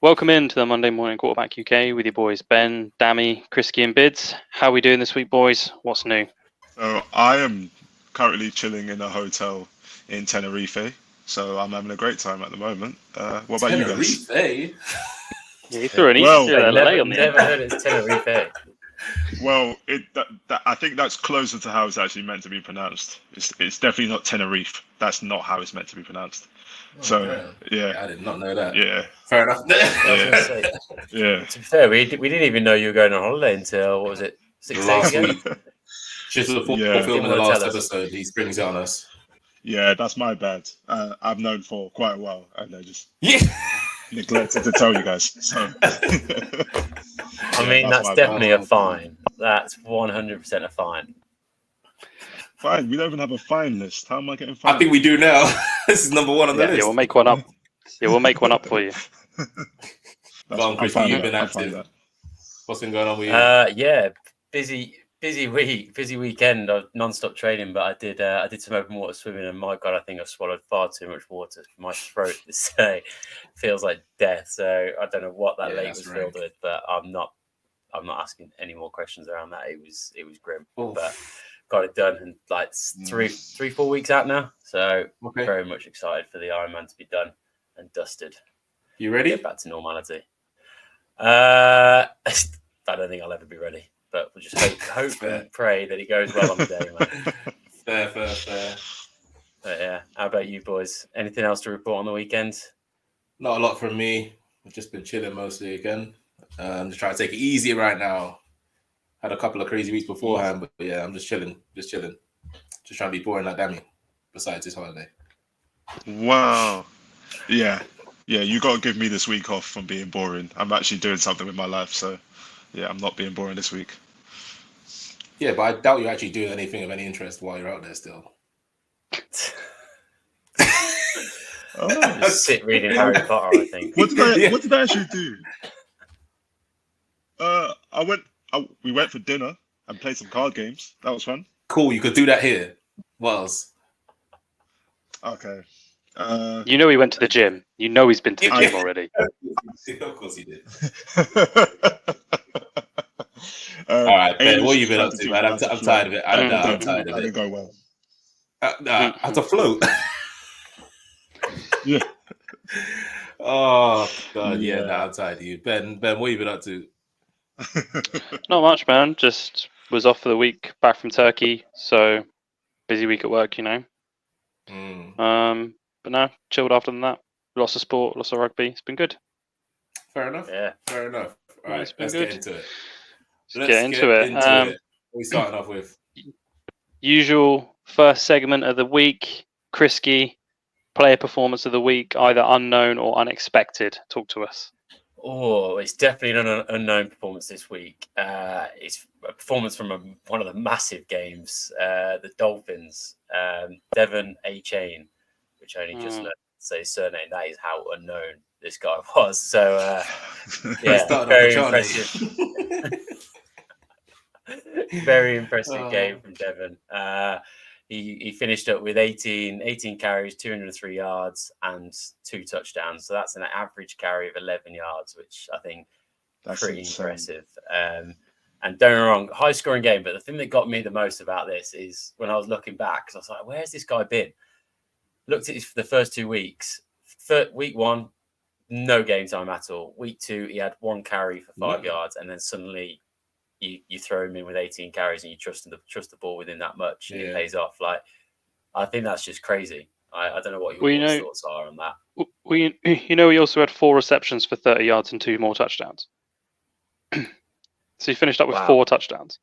Welcome into the Monday Morning Quarterback UK with your boys Ben, Dami, Kriski and Bids. How are we doing this week, boys? What's new? So I am currently chilling in a hotel in Tenerife, so I'm having a great time at the moment. What about you guys? Tenerife? Yeah, you threw an Well, Easter LA on the Never heard it's Tenerife. Well, I think that's closer to how it's actually meant to be pronounced. It's definitely not Tenerife. That's not how it's meant to be pronounced. Yeah, I did not know that. yeah, Fair enough. I was gonna say, yeah. to be fair, we didn't even know you were going on holiday until, what was it, 6 days Last ago? week. Just before Yeah. filming the Didn't wanna last tell us. episode, he springs it on us. Yeah, that's my bad. I've known for quite a while, and I just Yeah. neglected to tell you guys. So, I mean, that's my definitely bad. a fine. That's 100% a fine. fine. We don't even have a fine list. How am I getting fined? I think we do now. This is number one on the Yeah, list. we'll make one up. Yeah, we'll make one up for you. Go on, Kriski, you've been active. What's been going on with you? Yeah, busy week, busy weekend of non-stop training. But I did some open water swimming, and my God, I think I've swallowed far too much water. My throat this day feels like death. So I don't know what that lake was filled with, but I'm not asking any more questions around that. It was grim, but got it done, and like 3-4 weeks out now. So very much excited for the Ironman to be done and dusted. You ready? Get back to normality. I don't think I'll ever be ready, but we'll just hope and pray that it goes well on the day, man. Fair. But yeah, how about you boys? Anything else to report on the weekend? Not a lot from me. I've just been chilling mostly again. Just trying to take it easy right now. Had a couple of crazy weeks beforehand, but yeah, I'm just chilling. Just trying to be boring like Dami. Besides this holiday. Wow. Yeah. You got to give me this week off from being boring. I'm actually doing something with my life, so yeah, I'm not being boring this week. Yeah, but I doubt you're actually doing anything of any interest while you're out there still. Sit reading Harry Potter, I think. What did I actually do? We went for dinner and played some card games. That was fun. Cool, you could do that here. What else? Okay. You know he went to the gym. You know he's been to the gym already. Of course he did. All right, Ben, what have you been up to, man? I'm tired of it. I'm tired of it. I didn't go well. I had to float. Yeah. Oh God, I'm tired of you, Ben. Ben, what have you been up to? Not much, man. Just was off for the week, back from Turkey, so busy week at work, you know. But no, chilled after that. Lots of sport, lots of rugby. It's been good. Fair enough. Yeah. Fair enough. All right, let's get into it. Let's get into it. What are we starting off with? Usual first segment of the week. Kriski, player performance of the week, either unknown or unexpected. Talk to us. Oh, it's definitely an unknown performance this week. It's a performance from one of the massive games, the Dolphins. Devon A. Chain, which I only just learned to say his surname. That is how unknown this guy was. So, yeah, very impressive. Very impressive game from Devon. He finished up with 18 carries, 203 yards, and 2 touchdowns. So that's an average carry of 11 yards, which I think that's pretty impressive. And don't get me wrong, high scoring game. But the thing that got me the most about this is when I was looking back, because I was like, where's this guy been? Looked at the first 2 weeks. Week 1, no game time at all. Week 2, he had 1 carry for 5 yards, and then suddenly you throw him in with 18 carries and you trust the ball within that much, and it pays off. Like, I think that's just crazy. I don't know what your thoughts are on that. He also had 4 receptions for 30 yards and 2 more touchdowns. So he finished up with 4 touchdowns.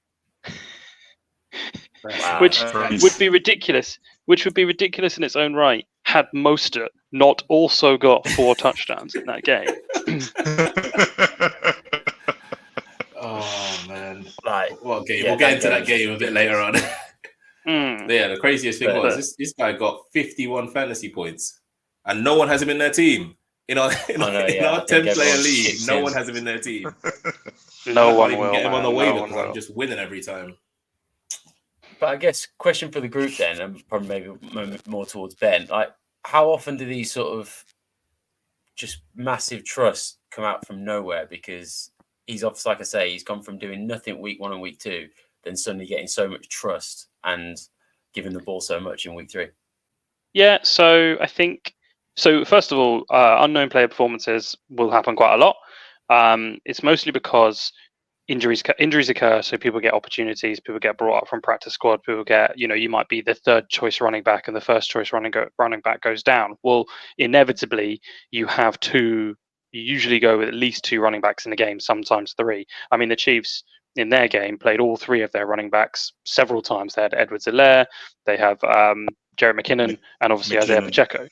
Which would be ridiculous. Which would be ridiculous in its own right had Mostert not also got 4 touchdowns in that game. Oh man! Like, what game? We'll get into that game a bit later on. Yeah, the craziest thing was this guy got 51 fantasy points, and no one has him in their team. In our 10-player league, no one has him in their team. No one will get him on the waiver because I'm just winning every time. But I guess question for the group then, and probably maybe more towards Ben. Like, how often do these sort of just massive trust come out from nowhere, because he's obviously, like I say, he's gone from doing nothing week 1 and week 2, then suddenly getting so much trust and giving the ball so much in week 3. Yeah, so I think first of all, unknown player performances will happen quite a lot. It's mostly because injuries occur, so people get opportunities, people get brought up from practice squad, people get, you might be the third choice running back and the first choice running back goes down. Well, inevitably you have two. You usually go with at least 2 running backs in the game, sometimes 3. I mean, the Chiefs in their game played all 3 of their running backs several times. They had Edwards-Helaire, they have Jarrett McKinnon, and obviously Isaiah Pacheco.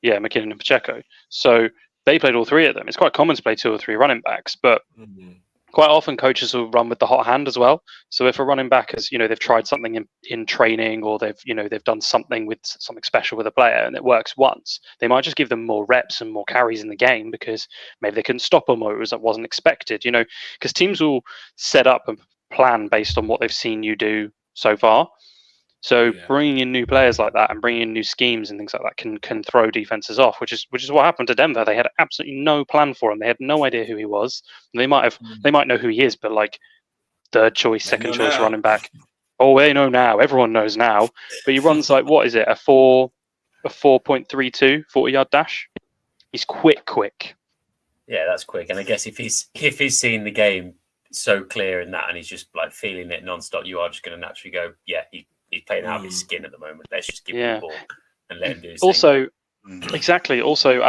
Yeah, McKinnon and Pacheco. So they played all 3 of them. It's quite common to play 2 or 3 running backs, but quite often coaches will run with the hot hand as well. So if a running back has, they've tried something in training, or they've done something with something special with a player and it works once, they might just give them more reps and more carries in the game because maybe they couldn't stop them or it wasn't expected, because teams will set up and plan based on what they've seen you do so far. So bringing in new players like that and bringing in new schemes and things like that can throw defenses off, which is what happened to Denver. They had absolutely no plan for him. They had no idea who he was. They might know who he is, but like third choice, second choice running back. Oh, they know now. Everyone knows now. But he runs like, what is it? A 4.32 40-yard dash. He's quick. Yeah, that's quick. And I guess if he's seeing the game so clear in that and he's just like feeling it nonstop, you are just going to naturally go, yeah, he's playing out of his skin at the moment. Let's just give him the ball and let him do his thing. Exactly. Also,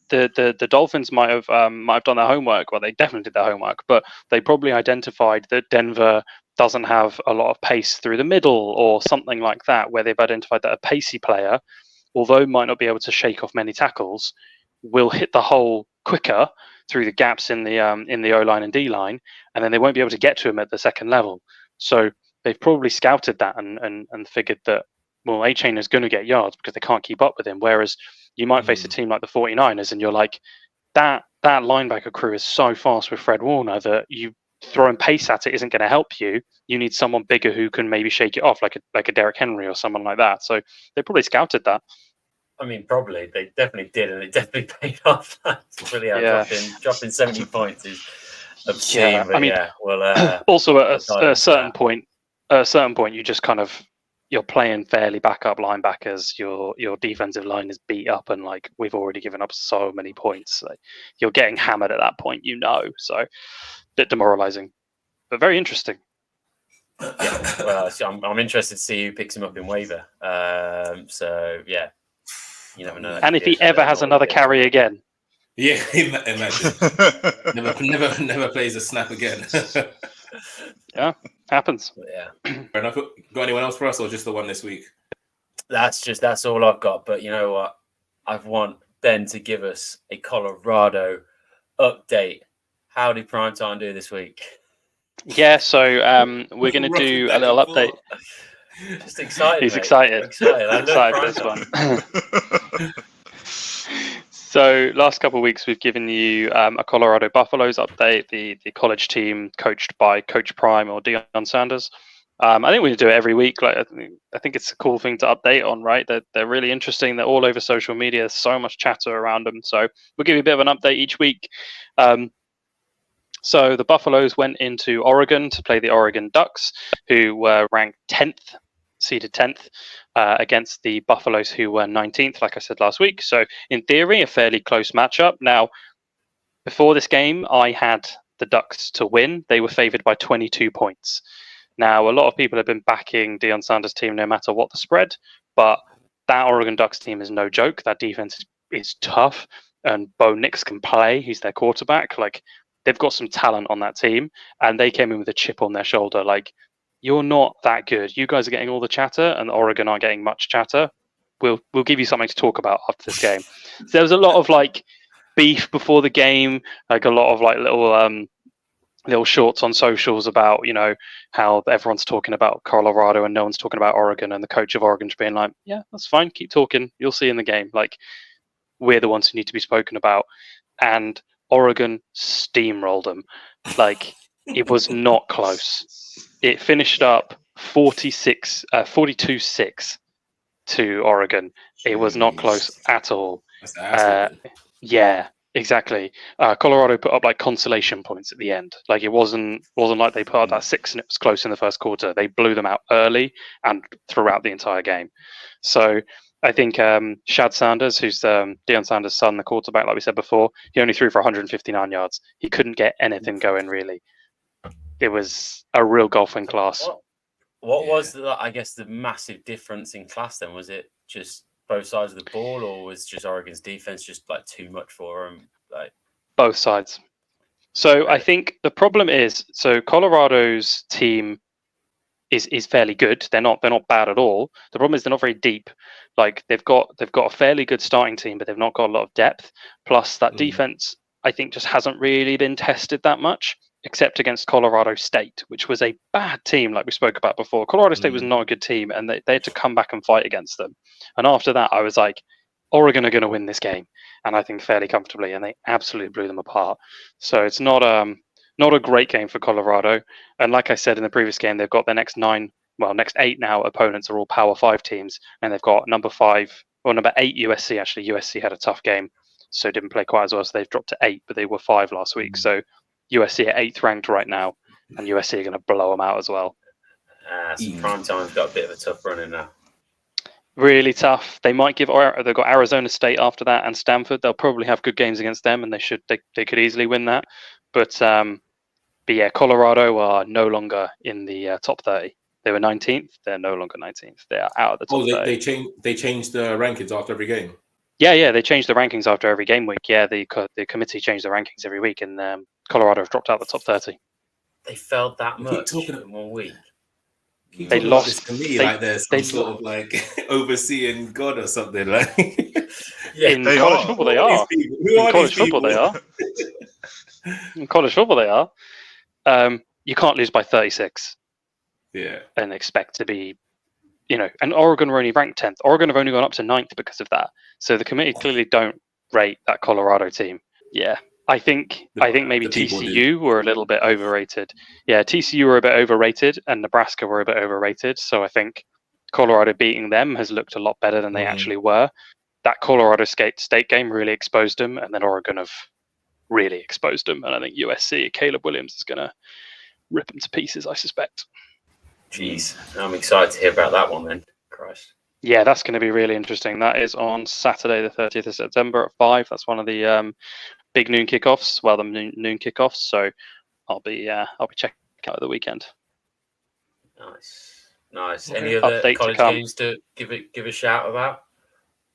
the Dolphins might have done their homework. Well, they definitely did their homework, but they probably identified that Denver doesn't have a lot of pace through the middle or something like that, where they've identified that a pacey player, although might not be able to shake off many tackles, will hit the hole quicker through the gaps in the O-line and D-line, and then they won't be able to get to him at the second level. So they've probably scouted that and figured that, well, A-Chain is going to get yards because they can't keep up with him. Whereas you might face a team like the 49ers and you're like, that linebacker crew is so fast with Fred Warner that you throwing pace at it isn't going to help you. You need someone bigger who can maybe shake it off, like a Derrick Henry or someone like that. So they probably scouted that. I mean, probably. They definitely did, and it definitely paid off. That's really dropping 70 points is obscene. Yeah, but I mean, also at a certain point, you just kind of, you're playing fairly backup linebackers. Your defensive line is beat up, and like we've already given up so many points. Like, you're getting hammered at that point, so a bit demoralizing, but very interesting. Yeah, well, so I'm interested to see who picks him up in waiver. So yeah, you never know. And if he ever has another carry again. Yeah, imagine. never plays a snap again. Yeah, happens. But yeah. Fair enough. Got anyone else for us, or just the one this week? That's all I've got. But you know what? I want Ben to give us a Colorado update. How did Primetime do this week? Yeah, so we're going to do a little update. Just excited. He's mate. excited. Excited For this one. So last couple of weeks, we've given you a Colorado Buffaloes update, the college team coached by Coach Prime or Deion Sanders. I think we do it every week. Like I think it's a cool thing to update on, right? They're really interesting. They're all over social media. There's so much chatter around them. So we'll give you a bit of an update each week. So the Buffaloes went into Oregon to play the Oregon Ducks, who were ranked 10th, seeded 10th, against the Buffaloes, who were 19th, like I said last week. So in theory, a fairly close matchup. Now, before this game, I had the Ducks to win. They were favored by 22 points. Now, a lot of people have been backing Deion Sanders' team no matter what the spread, but that Oregon Ducks team is no joke. That defense is tough, and Bo Nix can play. He's their quarterback. Like, they've got some talent on that team, and they came in with a chip on their shoulder. Like, you're not that good. You guys are getting all the chatter, and Oregon aren't getting much chatter. We'll give you something to talk about after this game. So there was a lot of like beef before the game, like a lot of like little shorts on socials about how everyone's talking about Colorado and no one's talking about Oregon, and the coach of Oregon just being like, yeah, that's fine, keep talking, you'll see in the game. Like, we're the ones who need to be spoken about. And Oregon steamrolled them. Like, it was not close. It finished up 42-6 to Oregon. It was not close at all. That's the Yeah. Exactly. Colorado put up like consolation points at the end. Like it wasn't like they put up that 6 and it was close in the first quarter. They blew them out early and throughout the entire game. So I think Shad Sanders, who's Deion Sanders' son, the quarterback, like we said before, he only threw for 159 yards. He couldn't get anything going really. It was a real golfing class. What was I guess the massive difference in class then? Was it just both sides of the ball, or was just Oregon's defense just like too much for them? Like both sides. So I think the problem is, so Colorado's team is fairly good. They're not bad at all. The problem is they're not very deep. Like they've got a fairly good starting team, but they've not got a lot of depth. Plus that defense, I think, just hasn't really been tested that much, except against Colorado State, which was a bad team, like we spoke about before. Colorado State was not a good team, and they had to come back and fight against them. And after that, I was like, Oregon are going to win this game, and I think fairly comfortably, and they absolutely blew them apart. So it's not a great game for Colorado. And like I said in the previous game, they've got their next 8 now opponents are all Power 5 teams, and they've got number 8 USC. Actually, USC had a tough game, so didn't play quite as well. So they've dropped to 8, but they were 5 last week. So USC are 8th ranked right now, and USC are going to blow them out as well. So Primetime's got a bit of a tough run in now. Really tough. They might they've got Arizona State after that and Stanford. They'll probably have good games against them, and they could easily win that. But yeah, Colorado are no longer in the top 30. They were 19th. They're no longer 19th. They are out of the top 30. They changed the rankings after every game. Yeah, they changed the rankings after every game week. Yeah, the committee changed the rankings every week, and Colorado have dropped out of the top 30. They fell that much in 1 week. They lost to me like there's some sort of like overseeing God or something. Like in college football, they are. In college football, they are. In college football, they are. You can't lose by 36. Yeah. And expect to be, and Oregon were only ranked 10th. Oregon have only gone up to 9th because of that. So the committee clearly don't rate that Colorado team. Yeah. I think maybe TCU were a little bit overrated. Yeah, TCU were a bit overrated, and Nebraska were a bit overrated. So I think Colorado beating them has looked a lot better than they actually were. That Colorado State game really exposed them, and then Oregon have really exposed them. And I think USC, Caleb Williams, is going to rip them to pieces, I suspect. Jeez, I'm excited to hear about that one then. Christ. Yeah, that's going to be really interesting. That is on Saturday, the 30th of September at 5. That's one of the big noon kickoffs. Well, the noon kickoffs. So I'll be checking out the weekend. Nice. Okay. Any other college games to give a shout about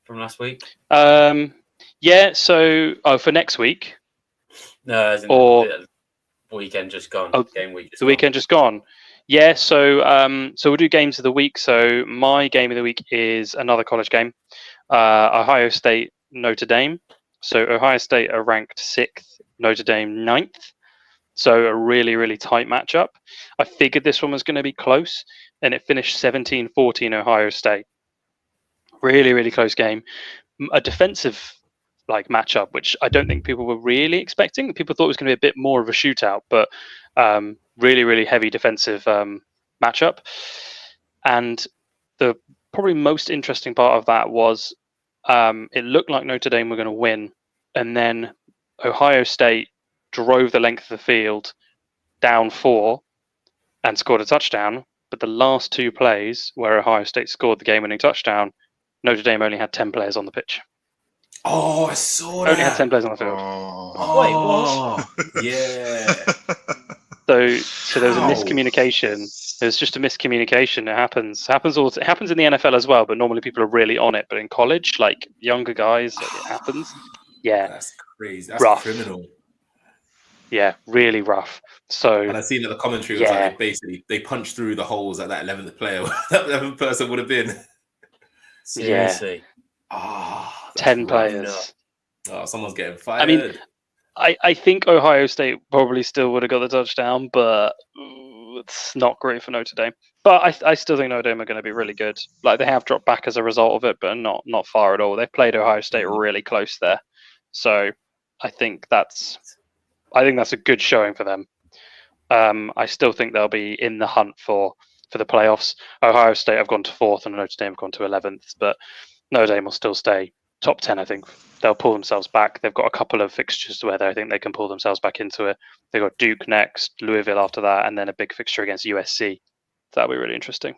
from last week? Yeah. So for next week. No, as in the weekend just gone. Game week. Weekend just gone. Yeah. So we'll do games of the week. So my game of the week is another college game. Ohio State, Notre Dame. So Ohio State are ranked 6th, Notre Dame 9th. So a really, really tight matchup. I figured this one was going to be close, and it finished 17-14 Ohio State. Really, really close game. A defensive matchup, which I don't think people were really expecting. People thought it was going to be a bit more of a shootout, but really, really heavy defensive matchup. And the probably most interesting part of that was it looked like Notre Dame were going to win, and then Ohio State drove the length of the field down 4 and scored a touchdown. But the last 2 plays where Ohio State scored the game-winning touchdown, Notre Dame only had 10 players on the pitch. Oh, I saw that. Only had 10 players on the field. Wait, what? Yeah. So there was a miscommunication. It was just a miscommunication. It happens in the NFL as well, but normally people are really on it. But in college, like younger guys, it happens. Yeah, that's crazy. That's rough. Criminal. Yeah, really rough. So, and I seen that the commentary was like basically they punched through the holes that 11th player, that 11th person would have been. Seriously. Yeah. 10 players. Oh, someone's getting fired. I mean, I think Ohio State probably still would have got the touchdown, but it's not great for Notre Dame. But I still think Notre Dame are going to be really good. Like they have dropped back as a result of it, but not far at all. They played Ohio State really close there, so I think that's a good showing for them. I still think they'll be in the hunt for the playoffs. Ohio State have gone to 4th and Notre Dame have gone to 11th, but Notre Dame will still stay top 10. I think they'll pull themselves back. They've got a couple of fixtures where I think they can pull themselves back into it. They've got Duke next, Louisville after that, and then a big fixture against USC. That'll be really interesting.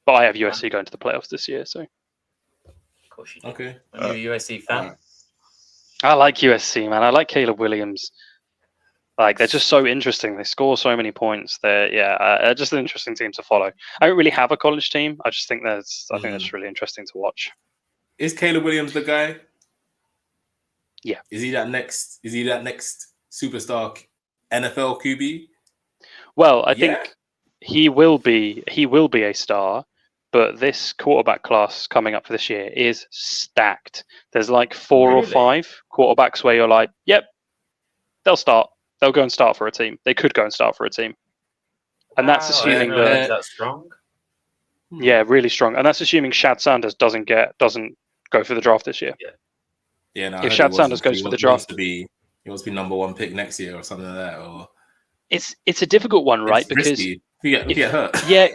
But I have USC going to the playoffs this year, so. Of course you do. Okay. Are you a USC fan? Right. I like USC, man. I like Caleb Williams. Like, they're just so interesting. They score so many points. They're just an interesting team to follow. I don't really have a college team. I just think that's really interesting to watch. Is Caleb Williams the guy? Yeah. Is he that next superstar NFL QB? Well, I think he will be a star, but this quarterback class coming up for this year is stacked. There's like 4 or 5 quarterbacks where you're like, yep, they'll start. They'll go and start for a team. They could go and start for a team. And that's assuming that that's strong. Yeah, really strong. And that's assuming Shad Sanders doesn't go for the draft this year. Yeah. No, if Shad Sanders goes for the draft, he wants to be number 1 pick next year or something like that. Or it's a difficult one, right? Because risky. If you get hurt. Yeah.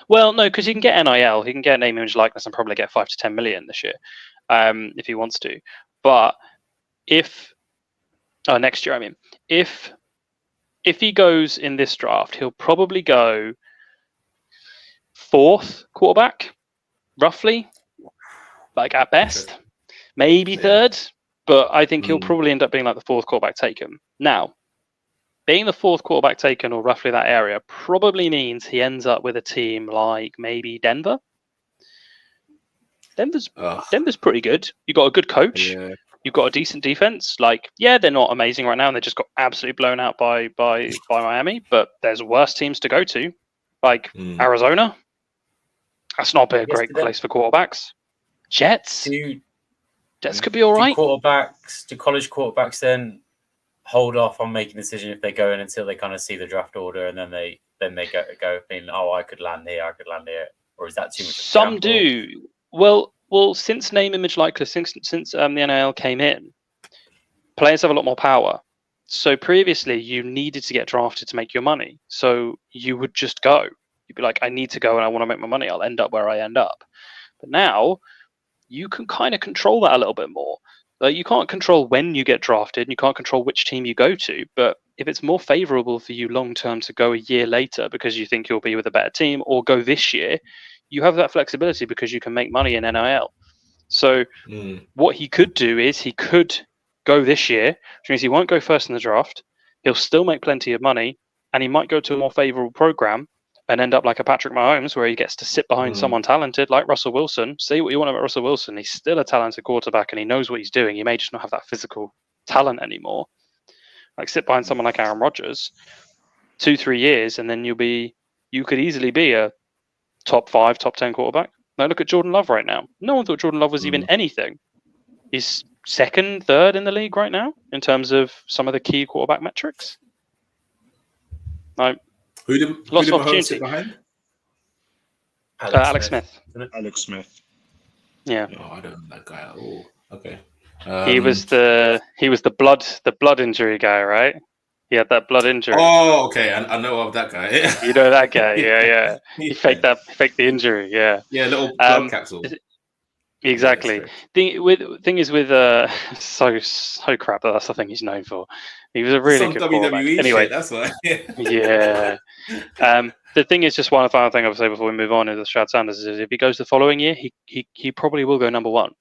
Well, no, because he can get NIL, he can get name, image, likeness, and probably get 5 to 10 million this year, if he wants to. But next year, I mean, if he goes in this draft, he'll probably go 4th quarterback, roughly, like at best, maybe 3rd. But I think he'll probably end up being like the 4th quarterback taken. Now, being the 4th quarterback taken or roughly that area probably means he ends up with a team like maybe Denver. Denver's pretty good. You've got a good coach. Yeah. You've got a decent defense. Like, yeah, they're not amazing right now, and they just got absolutely blown out by Miami. But there's worse teams to go to, like Arizona. That's not a great place for quarterbacks. Jets. Jets could be all right. Do college quarterbacks then hold off on making a decision if they go in until they kind of see the draft order, and then they go thinking, oh, I could land here, or is that too much? Some do. Well, since name, image, likeness, since the NIL came in, players have a lot more power. So previously, you needed to get drafted to make your money. So you would just go. You'd be like, I need to go and I want to make my money. I'll end up where I end up. But now, you can kind of control that a little bit more. You can't control when you get drafted, and you can't control which team you go to. But if it's more favorable for you long term to go a year later because you think you'll be with a better team, or go this year, you have that flexibility because you can make money in NIL. So what he could do is he could go this year, which means he won't go first in the draft. He'll still make plenty of money, and he might go to a more favorable program and end up like a Patrick Mahomes, where he gets to sit behind someone talented like Russell Wilson. Say what you want about Russell Wilson. He's still a talented quarterback, and he knows what he's doing. He may just not have that physical talent anymore. Like, sit behind someone like Aaron Rodgers, 2-3 years, and then you could easily be a top 5, top 10 quarterback. Now look at Jordan Love right now. No one thought Jordan Love was even anything. He's 2nd, 3rd in the league right now in terms of some of the key quarterback metrics. Like, Who did Mahomes sit behind? Alex Smith. Alex Smith. Yeah. Oh, I don't know that guy at all. Okay. He was the blood injury guy, right? He had that blood injury. Oh, okay. I know of that guy. You know that guy, yeah. He faked the injury, yeah. Yeah, little blood capsule. Exactly. Thing is with so crap that's the thing he's known for. He was a really good quarterback. Anyway, shit, that's why. Yeah. The thing is, just one final thing I'll say before we move on is Shad Sanders is if he goes the following year, he probably will go number 1.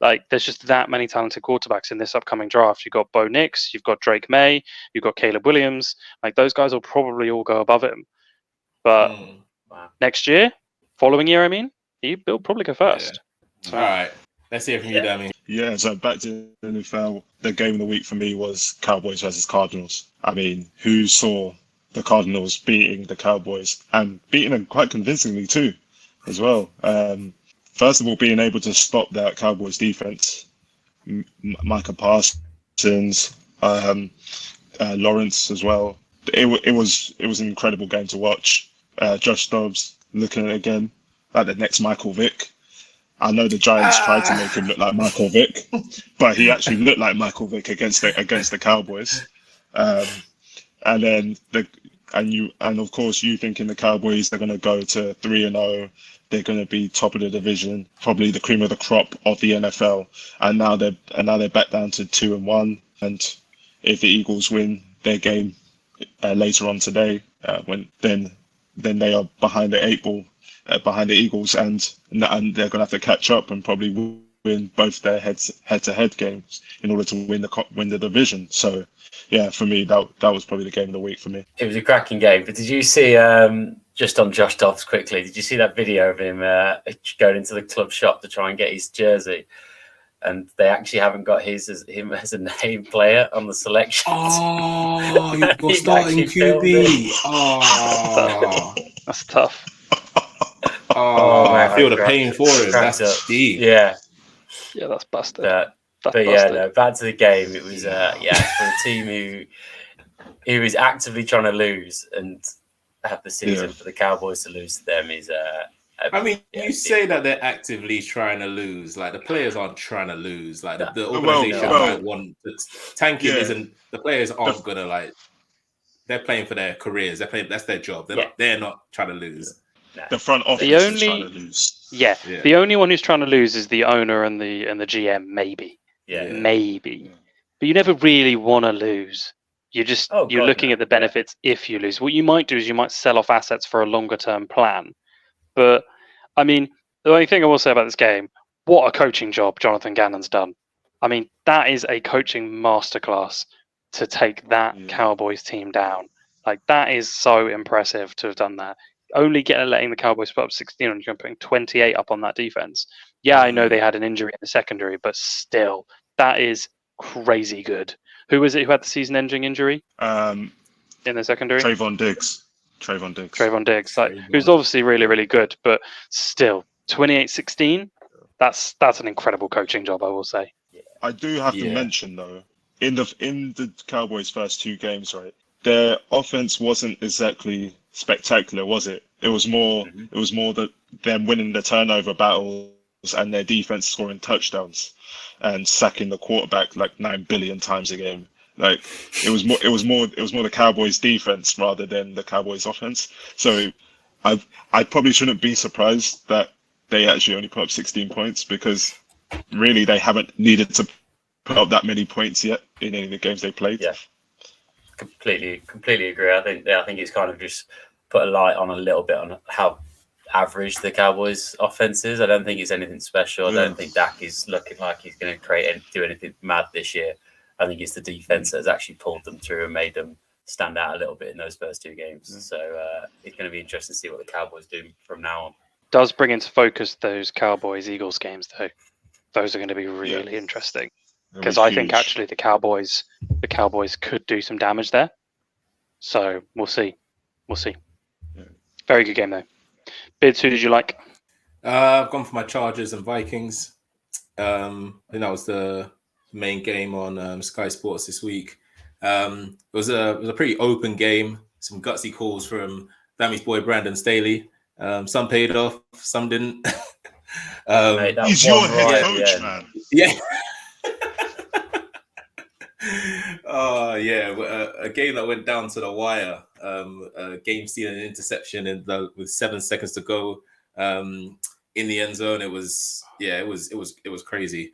Like, there's just that many talented quarterbacks in this upcoming draft. You've got Bo Nix, you've got Drake May, you've got Caleb Williams. Like, those guys will probably all go above him. But next year, following year, I mean, he'll probably go first. Yeah. So, all right. Let's hear from you, Dami. Yeah, so back to the NFL. The game of the week for me was Cowboys versus Cardinals. I mean, who saw the Cardinals beating the Cowboys and beating them quite convincingly too, as well? First of all, being able to stop that Cowboys defense, Micah Parsons, Lawrence as well. It was an incredible game to watch. Josh Dobbs looking again like the next Michael Vick. I know the Giants tried to make him look like Michael Vick, but he actually looked like Michael Vick against the Cowboys. And then and of course you thinking the Cowboys they're going to go to 3-0, they're going to be top of the division, probably the cream of the crop of the NFL, and now they're back down to 2-1. And if the Eagles win their game later on today, then they are behind the 8 ball, behind the Eagles, and they're going to have to catch up and probably win both their head-to-head games in order to win the division. So, yeah, for me, that was probably the game of the week for me. It was a cracking game. But did you see, just on Josh Dobbs quickly, did you see that video of him going into the club shop to try and get his jersey? And they actually haven't got him as a name player on the selection. Oh, you're starting QB. Oh, That's tough. Oh, man, I feel the pain for him. That's deep. Yeah, that's busted. but yeah, no, back to the game. It was for a team who is actively trying to lose and have the season for the Cowboys to lose to them is. I mean, you say that they're actively trying to lose. Like the players aren't trying to lose. Like the organization might want to tanking isn't. The players aren't gonna like. They're playing for their careers. They're playing. That's their job. They're not trying to lose. The front office is trying to lose. Yeah, the only one who's trying to lose is the owner and the GM. Maybe. Maybe. But you never really want to lose. You're looking at the benefits if you lose. What you might do is you might sell off assets for a longer term plan. But I mean, the only thing I will say about this game, what a coaching job Jonathan Gannon's done. I mean, that is a coaching masterclass to take that Cowboys team down. Like, that is so impressive to have done that. Only letting the Cowboys put up 16 on you and putting 28 up on that defense. Yeah, I know they had an injury in the secondary, but still, that is crazy good. Who was it who had the season-ending injury in the secondary? Trayvon Diggs. Who's obviously really, really good, but still, 28-16, that's an incredible coaching job, I will say. I do have to mention, though, in the Cowboys' first 2 games, right, their offense wasn't exactly spectacular, was it? It was more that them winning the turnover battles and their defense scoring touchdowns and sacking the quarterback like 9 billion times a game. Like it was more the Cowboys defense rather than the Cowboys offense. So I probably shouldn't be surprised that they actually only put up 16 points because really they haven't needed to put up that many points yet in any of the games they played. Yeah, completely agree. I think it's kind of just put a light on a little bit on how average the Cowboys offense is. I don't think it's anything special. I don't think Dak is looking like he's going to do anything mad this year. I think it's the defense that has actually pulled them through and made them stand out a little bit in those first 2 games. So it's going to be interesting to see what the Cowboys do from now on. Does bring into focus those Cowboys-Eagles games, though. Those are going to be really interesting. Because I think actually the Cowboys could do some damage there. So we'll see. Yeah. Very good game, though. Bids, who did you like? I've gone for my Chargers and Vikings. I think that was the main game on Sky Sports this week. It was a pretty open game. Some gutsy calls from Dami's boy Brandon Staley. Some paid off, some didn't. Mate, he's your head coach, man. Yeah. A game that went down to the wire. A game stealing interception with 7 seconds to go in the end zone. It was crazy.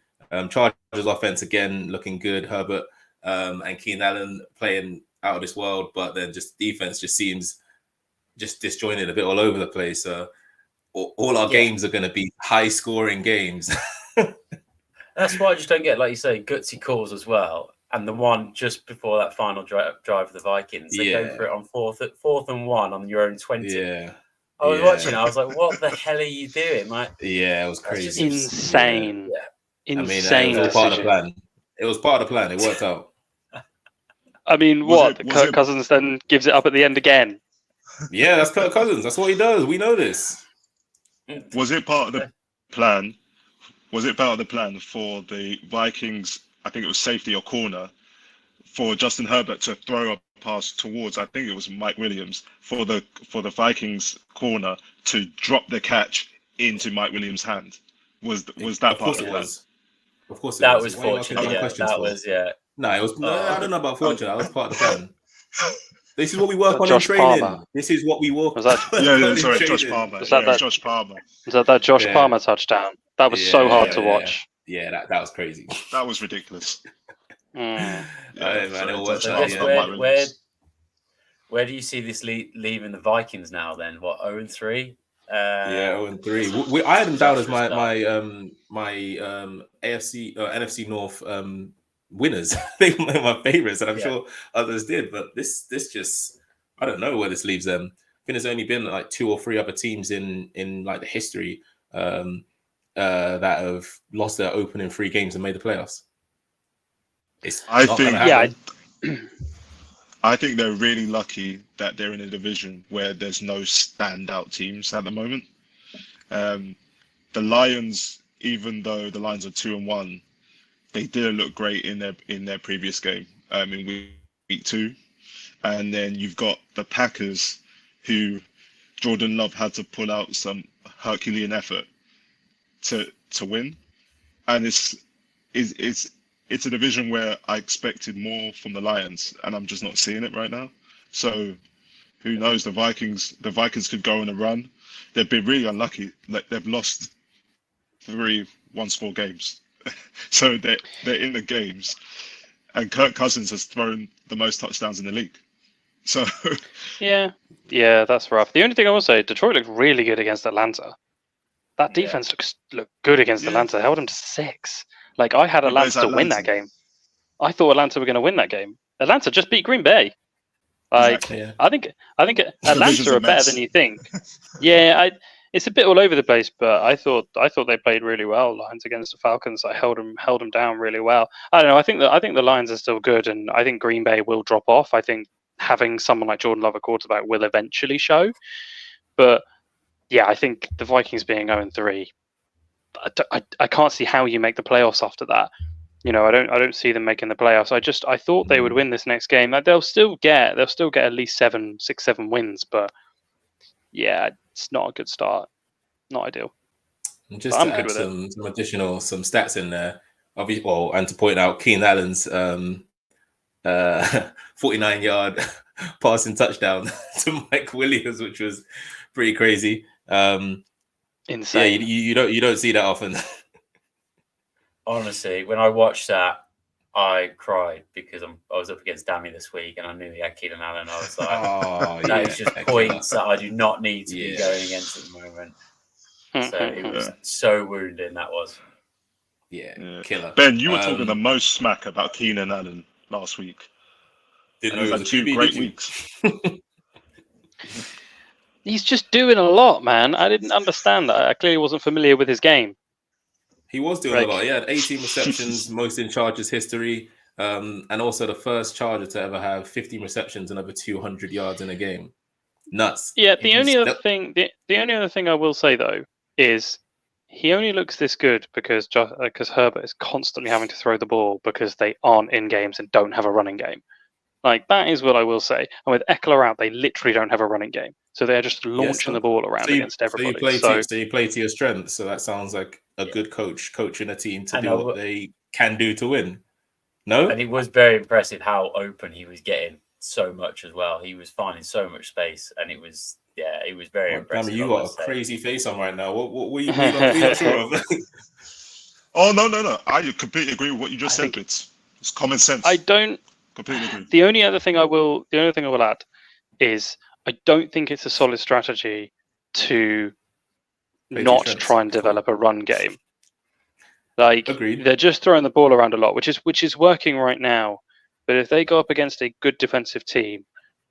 Chargers offense again looking good. Herbert and Keenan Allen playing out of this world, but then just defense just seems just disjointed a bit all over the place. All our games are going to be high scoring games. That's why I just don't get, like you say, gutsy calls as well. And the one just before that final drive of the Vikings, they go for it on fourth and 1 on your own 20. Yeah. I was watching. I was like, "What the hell are you doing?" Like, it was crazy, insane. Insane. I mean, it was all part of the plan. It was part of the plan. It worked out. I mean, Kirk Cousins then gives it up at the end again. Yeah, that's Kirk Cousins. That's what he does. We know this. Was it part of the plan? Was it part of the plan for the Vikings? I think it was safety or corner for Justin Herbert to throw a pass towards. I think it was Mike Williams for the Vikings corner to drop the catch into Mike Williams' hand. Was that part of the plan? Of course, that was fortunate. Yeah, that was No, it was. No, I don't know about fortunate. That was part of the plan. This is what we work on Josh in training. Palmer. This is what we work Was that? Yeah, sorry, Josh Palmer. Was that Yeah, Josh Palmer. Was that Josh Yeah. Palmer touchdown? That was so hard to watch. Yeah, that was crazy. That was ridiculous. Mm. Man, sorry, it all Josh works So I out, guess yeah. where do you see this leaving the Vikings now? Then what? 0-3. Yeah, 0-3. I had them down as my AFC NFC North winners. They were my favorites, and I'm sure others did. But this just, I don't know where this leaves them. I think there's only been like 2 or 3 other teams in like the history that have lost their opening 3 games and made the playoffs. I think they're really lucky that they're in a division where there's no standout teams at the moment. The Lions, even though the Lions are 2-1, they didn't look great in their previous game in week 2. And then you've got the Packers, who Jordan Love had to pull out some Herculean effort to win. And it's a division where I expected more from the Lions, and I'm just not seeing it right now. So who knows? The Vikings could go on a run. They've been really unlucky. Like, they've lost 3 one-score games. So they're in the games. And Kirk Cousins has thrown the most touchdowns in the league. So yeah, that's rough. The only thing I will say, Detroit looked really good against Atlanta. That defense looked good against Atlanta. They held them to 6. Like, I had Atlanta to win that game. I thought Atlanta were going to win that game. Atlanta just beat Green Bay. Like, exactly, I think Atlanta are better than you think. Yeah, it's a bit all over the place, but I thought they played really well. Lions against the Falcons, I held them down really well. I don't know. I think the Lions are still good, and I think Green Bay will drop off. I think having someone like Jordan Love at quarterback will eventually show. But yeah, I think the Vikings being 0-3, I can't see how you make the playoffs after that. You know, I don't see them making the playoffs. I thought they would win this next game. They'll still get at least 7 wins, but yeah, it's not a good start. Not ideal. And just to add some stats in there, obviously, and to point out Keenan Allen's 49-yard passing touchdown to Mike Williams, which was pretty crazy. Insane. Yeah, you don't see that often. Honestly, when I watched that, I cried because I was up against Dami this week, and I knew he had Keenan Allen. I was like, that is just points that I do not need to be going against at the moment. So it was so wounding, that was. Yeah, killer. Ben, you were talking the most smack about Keenan Allen last week. Didn't know he was 2 great weeks. He's just doing a lot, man. I didn't understand that. I clearly wasn't familiar with his game. He was doing a lot. He had 18 receptions, most in Chargers history, and also the first Charger to ever have 15 receptions and over 200 yards in a game. Nuts. Yeah, the only other thing I will say though is he only looks this good because Herbert is constantly having to throw the ball because they aren't in games and don't have a running game. Like, that is what I will say. And with Eckler out, they literally don't have a running game. So they're just launching the ball around against everybody. So you play to your strengths. So that sounds like a good coaching a team to do what they can do to win. No? And it was very impressive how open he was getting so much as well. He was finding so much space, and it was very impressive. Dami, you got a crazy face on right now. What were you not sure of? Oh, no. I completely agree with what you just said. It's common sense. I don't completely agree. The only other thing I will add is I don't think it's a solid strategy to not try and develop a run game. Like, agreed. They're just throwing the ball around a lot, which is working right now. But if they go up against a good defensive team,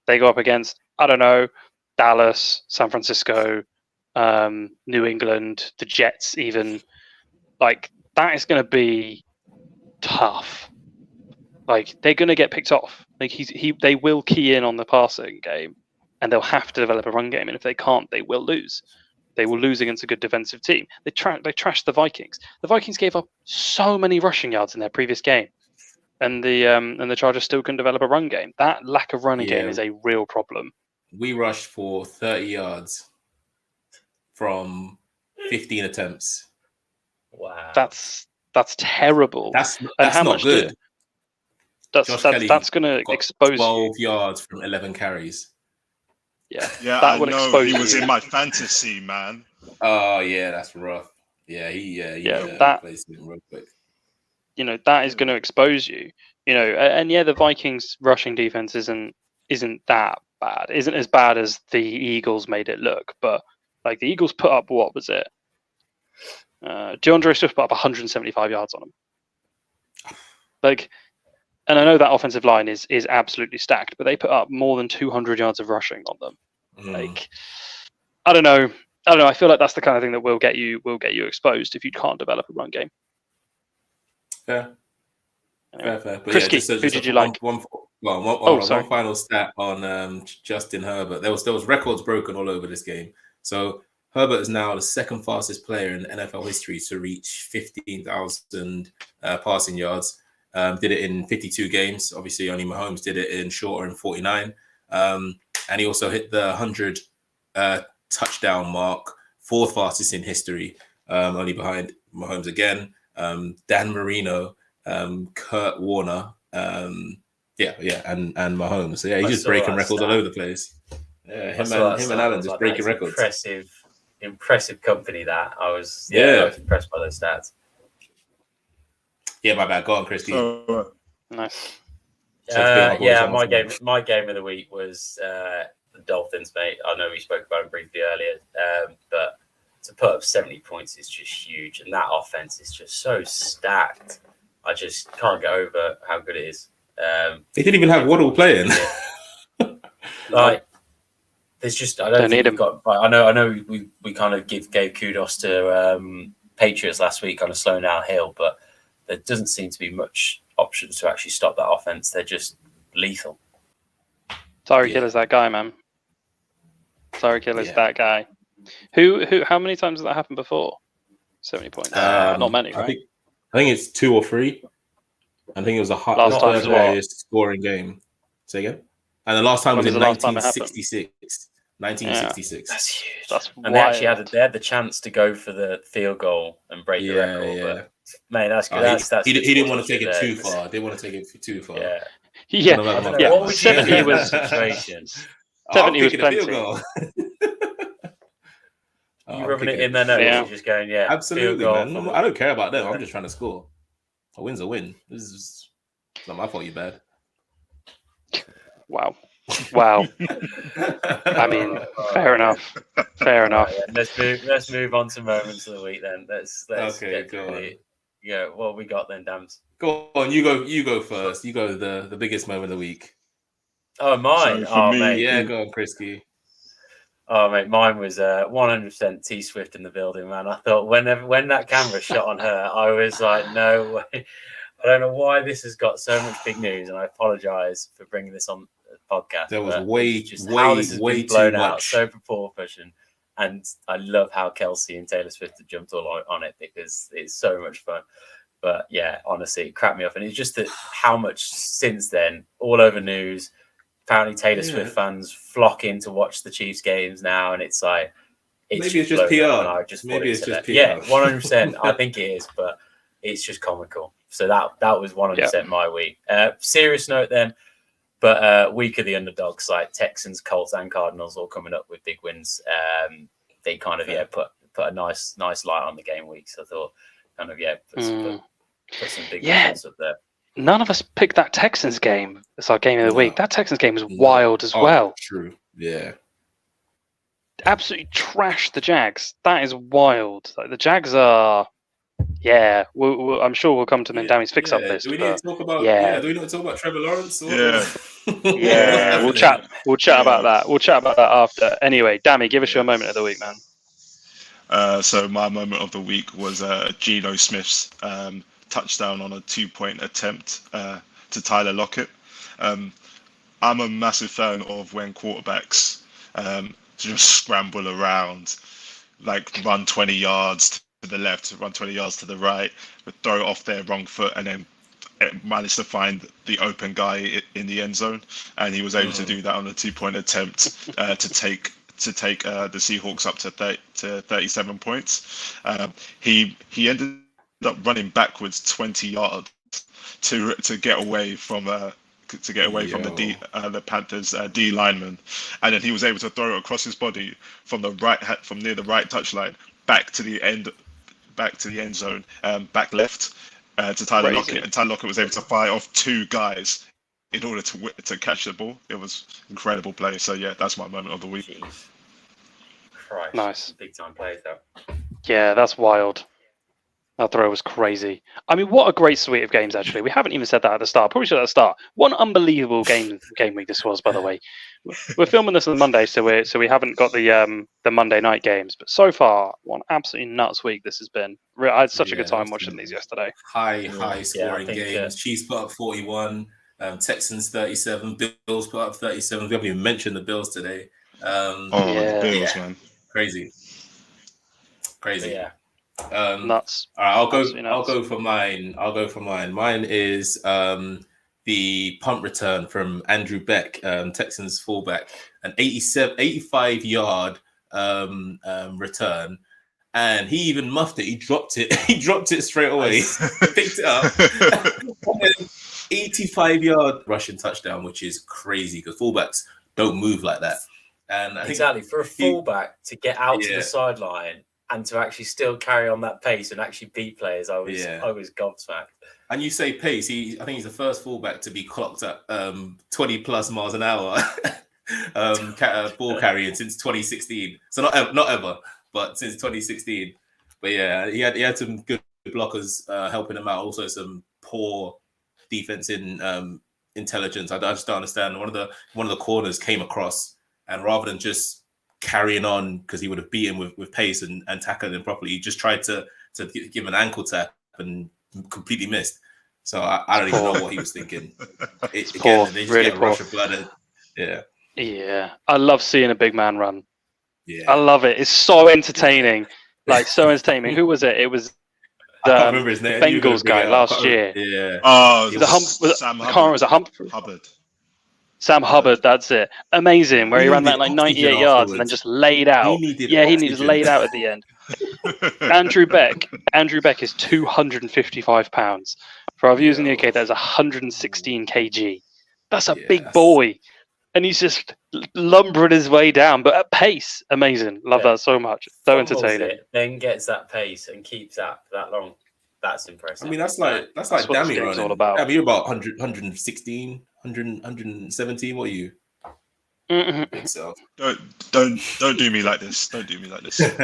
they go up against, I don't know, Dallas, San Francisco, New England, the Jets, even, like, that is going to be tough. Like, they're going to get picked off. Like, they will key in on the passing game, and they'll have to develop a run game. And if they can't, they will lose. They will lose against a good defensive team. They trashed the Vikings. The Vikings gave up so many rushing yards in their previous game, and the Chargers still couldn't develop a run game. That lack of running game is a real problem. We rushed for 30 yards from 15 attempts. Wow, that's terrible. That's not good. Josh Kelly that's going to got expose 12 you. yards from 11 carries. Yeah, Yeah, that I will know. expose He was you. in my fantasy, man. Oh yeah, that's rough. Yeah, That replaced him real quick. that is going to expose you. And yeah, the Vikings' rushing defense isn't that bad. Isn't as bad as the Eagles made it look. But like the Eagles put up, what was it? DeAndre Swift put up 175 yards on them. Like, and I know that offensive line is absolutely stacked, but they put up more than 200 yards of rushing on them. Like, I don't know. I feel like that's the kind of thing that will get you exposed if you can't develop a run game. Fair. Anyway. Fair. But Kriski, yeah, who did you like? One final stat on Justin Herbert. There was records broken all over this game. So Herbert is now the second fastest player in NFL history to reach 15,000 passing yards. Did it in 52 games. Obviously, only Mahomes did it in shorter in 49. And he also hit the 100 touchdown mark, fourth fastest in history, only behind Mahomes again. Dan Marino, Kurt Warner, and Mahomes. So yeah, he's just breaking records all over the place. Yeah, him and Allen just breaking records. Impressive company. That I was impressed by those stats. Yeah, my bad. Go on, Kriski. Nice. My game of the week was the Dolphins, mate. I know we spoke about it briefly earlier, but to put up 70 points is just huge, and that offense is just so stacked. I just can't get over how good it is. They didn't even have Waddle playing. Like, there's just I don't think we've got. I know we kind of gave kudos to Patriots last week on a slow down Hill, but there doesn't seem to be much options to actually stop that offense. They're just lethal. Tyreek Hill is that guy, man. Tyreek Hill is that guy. Who? How many times has that happened before? 70 points. Not many, right? I think it's 2 or 3. I think it was last time highest scoring game. Say again. And the last time was in 1966. 1966. That's huge. That's and they had the chance to go for the field goal and break the record. But mate, that's good. He didn't want to take it too far. They didn't want to take it too far. Yeah. What would 70 was situation? 70 was plenty. You rubbing it in their nose, you're just going, absolutely, man. I don't care about them. I'm just trying to score. A win's a win. It's not my fault. You bad. Wow. I mean, fair enough. Let's move on to moments of the week then. Let's get go on. Yeah, what we got then, Dams? Go on, you go first. You go the biggest moment of the week. Oh, mine. So mate. Yeah, go on, Kriski. Oh, mate, mine was 100% T Swift in the building, man. I thought when that camera shot on her, I was like, no way. I don't know why this has got so much big news, and I apologize for bringing this on the podcast. There was way blown too out, much. so proportion. And I love how Kelsey and Taylor Swift have jumped all on it because it's so much fun. But yeah, honestly, it cracked me up. And it's just that how much since then, all over news. Apparently, Taylor Swift fans flock in to watch the Chiefs games now, and it's like maybe it's just PR. Maybe it's just PR. Yeah, 100%. I think it is, but it's just comical. So that was 100% my week. Serious note then, but week of the underdogs, like Texans, Colts, and Cardinals, all coming up with big wins. They kind of put a nice light on the game week. So I thought kind of put some big results up there. None of us picked that Texans game as our game of the week. That Texans game was wild as well. True. Yeah. Absolutely trashed the Jags. That is wild. Like, the Jags are. Yeah, I'm sure we'll come to them in Dami's fix-up list. Do we need to talk about? Do we need to talk about Trevor Lawrence? Or... Yeah, we'll chat about that. We'll chat about that after. Anyway, Dami, give us your moment of the week, man. So my moment of the week was Geno Smith's touchdown on a 2-point attempt to Tyler Lockett. I'm a massive fan of when quarterbacks just scramble around, like run 20 yards to the left, run 20 yards to the right, but throw it off their wrong foot and then manage to find the open guy in the end zone. And he was able to do that on a 2-point attempt to take the Seahawks up to 37 points. He ended up running backwards 20 yards to get away from the the Panthers D lineman, and then he was able to throw it across his body from from near the right touchline back to the end zone, back left to Tyler Crazy. Lockett, and Tyler Lockett was able to fire off two guys in order to catch the ball. It was incredible play. So yeah, that's my moment of the week. Jeez. Christ. Nice. Big time plays though. Yeah, that's wild. That throw was crazy. I mean, what a great suite of games, actually. We haven't even said that at the start. Probably should at the start. What an unbelievable game week this was, by the way. We're filming this on Monday, so we haven't got the Monday night games. But so far, what an absolutely nuts week this has been. I had such a good time watching these yesterday. High scoring think, games. Chiefs put up 41, Texans 37, Bills put up 37. We haven't even mentioned the Bills today. The Bills, man. Crazy. Yeah. Nuts. All right, I'll Nuts. go for mine. Mine is the punt return from Andrew Beck, Texans fullback, an 85-yard return, and he even muffed it. He dropped it. He dropped it straight away. Picked it up. 85-yard rushing touchdown, which is crazy because fullbacks don't move like that. And I think for a fullback to get out to the sideline and to actually still carry on that pace and actually beat players, I was gobsmacked. And you say pace, I think he's the first fullback to be clocked at 20 plus miles an hour ball carrying since 2016. So not ever, but since 2016. But yeah, he had some good blockers helping him out. Also some poor defense in intelligence. I just don't understand. One of the corners came across, and rather than just carrying on because he would have beaten with pace and tackled him properly, he just tried to give an ankle tap and completely missed. So I don't even know what he was thinking. They just get a rush of blood. Yeah. I love seeing a big man run. Yeah, I love it. It's so entertaining. So entertaining. Who was it? It was I can't remember his name. Bengals guy last year. Yeah. Oh, Sam Hubbard. Sam Hubbard, that's it. Amazing, where he ran that 98 yards and then just laid out. He was laid out at the end. Andrew Beck is 255 pounds. For our viewers in the UK, that's 116 kg. That's a big boy. And he's just lumbering his way down, but at pace. Amazing. Love that so much. So entertaining. Then gets that pace and keeps that for that long. That's impressive. I mean, that's like Dami running. All about. I mean, you're about 100, 116, 100, 117. What are you? Mm-hmm. So. Don't do me like this. Don't do me like this. That's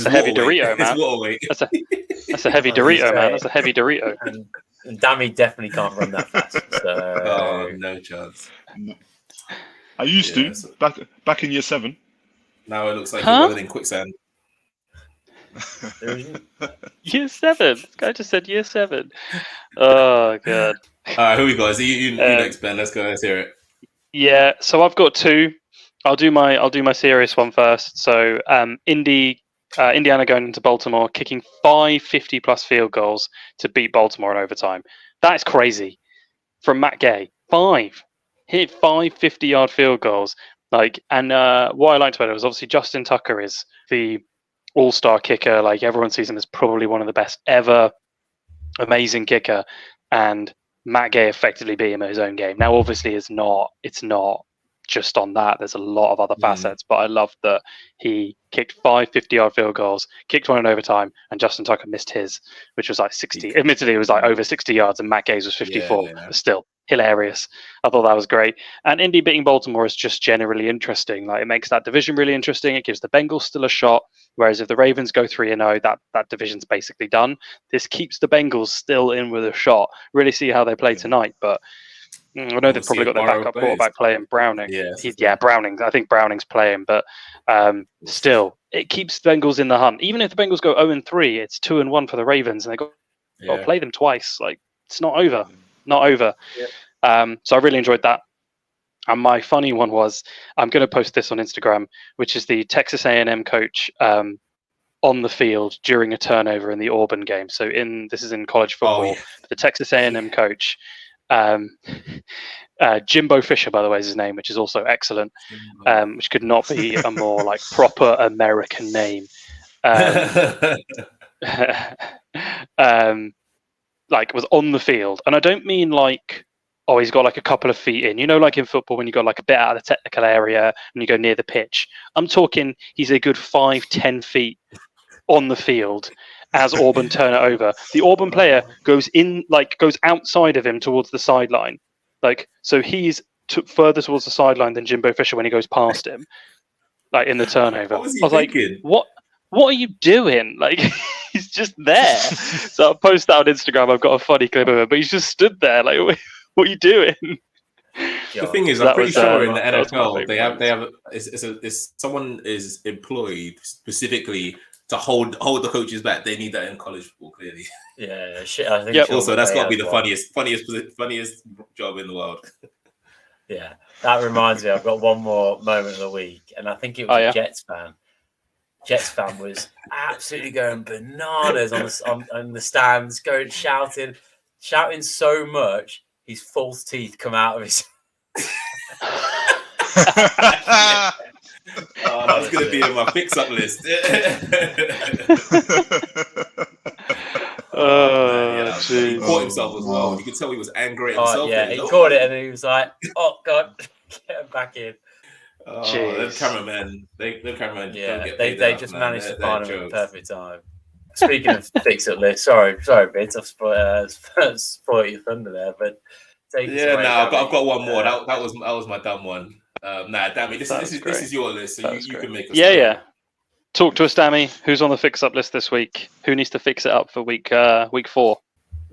a heavy Dorito, man. That's a heavy Dorito, man. That's a heavy Dorito. And Dami definitely can't run that fast. So no chance. I used to back in year 7. Now it looks like you're running in quicksand. Year 7. This guy just said year 7. Oh god. All right, who we got? You next, Ben. Let's go. Let's hear it. Yeah, so I've got 2. I'll do my serious one first. So Indiana going into Baltimore, kicking 5 50-plus field goals to beat Baltimore in overtime. That is crazy. From Matt Gay, 5 50-yard field goals. What I liked about it was obviously Justin Tucker is the all-star kicker. Like everyone sees him as probably one of the best ever. Amazing kicker, and Matt Gay effectively beat him at his own game. Now, obviously, it's not just on that. There's a lot of other facets, but I love that he kicked 5 50-yard field goals, kicked one in overtime, and Justin Tucker missed his, which was like 60. Admittedly, it was like over 60 yards, and Matt Gay's was 54. But still, hilarious. I thought that was great. And Indy beating Baltimore is just generally interesting. Like it makes that division really interesting. It gives the Bengals still a shot. Whereas if the Ravens go 3-0, that division's basically done. This keeps the Bengals still in with a shot. Really see how they play tonight, but. I know they've probably got their backup quarterback playing Browning. Browning. I think Browning's playing, but still, it keeps the Bengals in the hunt. Even if the Bengals go 0-3, it's 2-1 for the Ravens, and they've got to play them twice. Like it's not over, not over. Yeah. So I really enjoyed that. And my funny one was, I'm going to post this on Instagram, which is the Texas A&M coach on the field during a turnover in the Auburn game. So this is in college football. The Texas A&M coach. Jimbo Fisher, by the way, is his name, which is also excellent, which could not be a more like proper American name. like was on the field, and I don't mean like, oh, he's got like a couple of feet in. You know, like in football when you got like a bit out of the technical area and you go near the pitch. I'm talking he's a good 5-10 feet on the field as Auburn turn it over. The Auburn player goes outside of him towards the sideline. Like, so he's further towards the sideline than Jimbo Fisher when he goes past him, like in the turnover. What was he I was thinking? like, what are you doing? Like, he's just there. So I'll post that on Instagram. I've got a funny clip of it, but he's just stood there. Like, what are you doing? The thing is, So I'm that pretty was, sure in the that was my NFL favourite they have someone is employed specifically to hold the coaches back. They need that in college football, clearly. Yeah, shit. I think. Yep. Sean Also, that's McVay got to be has the one. funniest job in the world. Yeah, that reminds me. I've got one more moment of the week, and I think it was a Jets fan. Jets fan was absolutely going bananas on the stands, going shouting so much his false teeth come out of his. That's going to be on my fix-up list. He caught himself as well. You could tell he was angry at himself. Yeah, he caught it and he was like, "Oh God, get him back in." Them cameramen, they don't get paid they enough, just man. managed to find him at the jokes. perfect time. Speaking of fix-up list, sorry, Vince, I've spoiled your thunder there, but I've got one more. That was my dumb one. Dami, this is your list, so you can make us. Yeah. Talk to us, Dami. Who's on the fix-up list this week? Who needs to fix it up for week 4?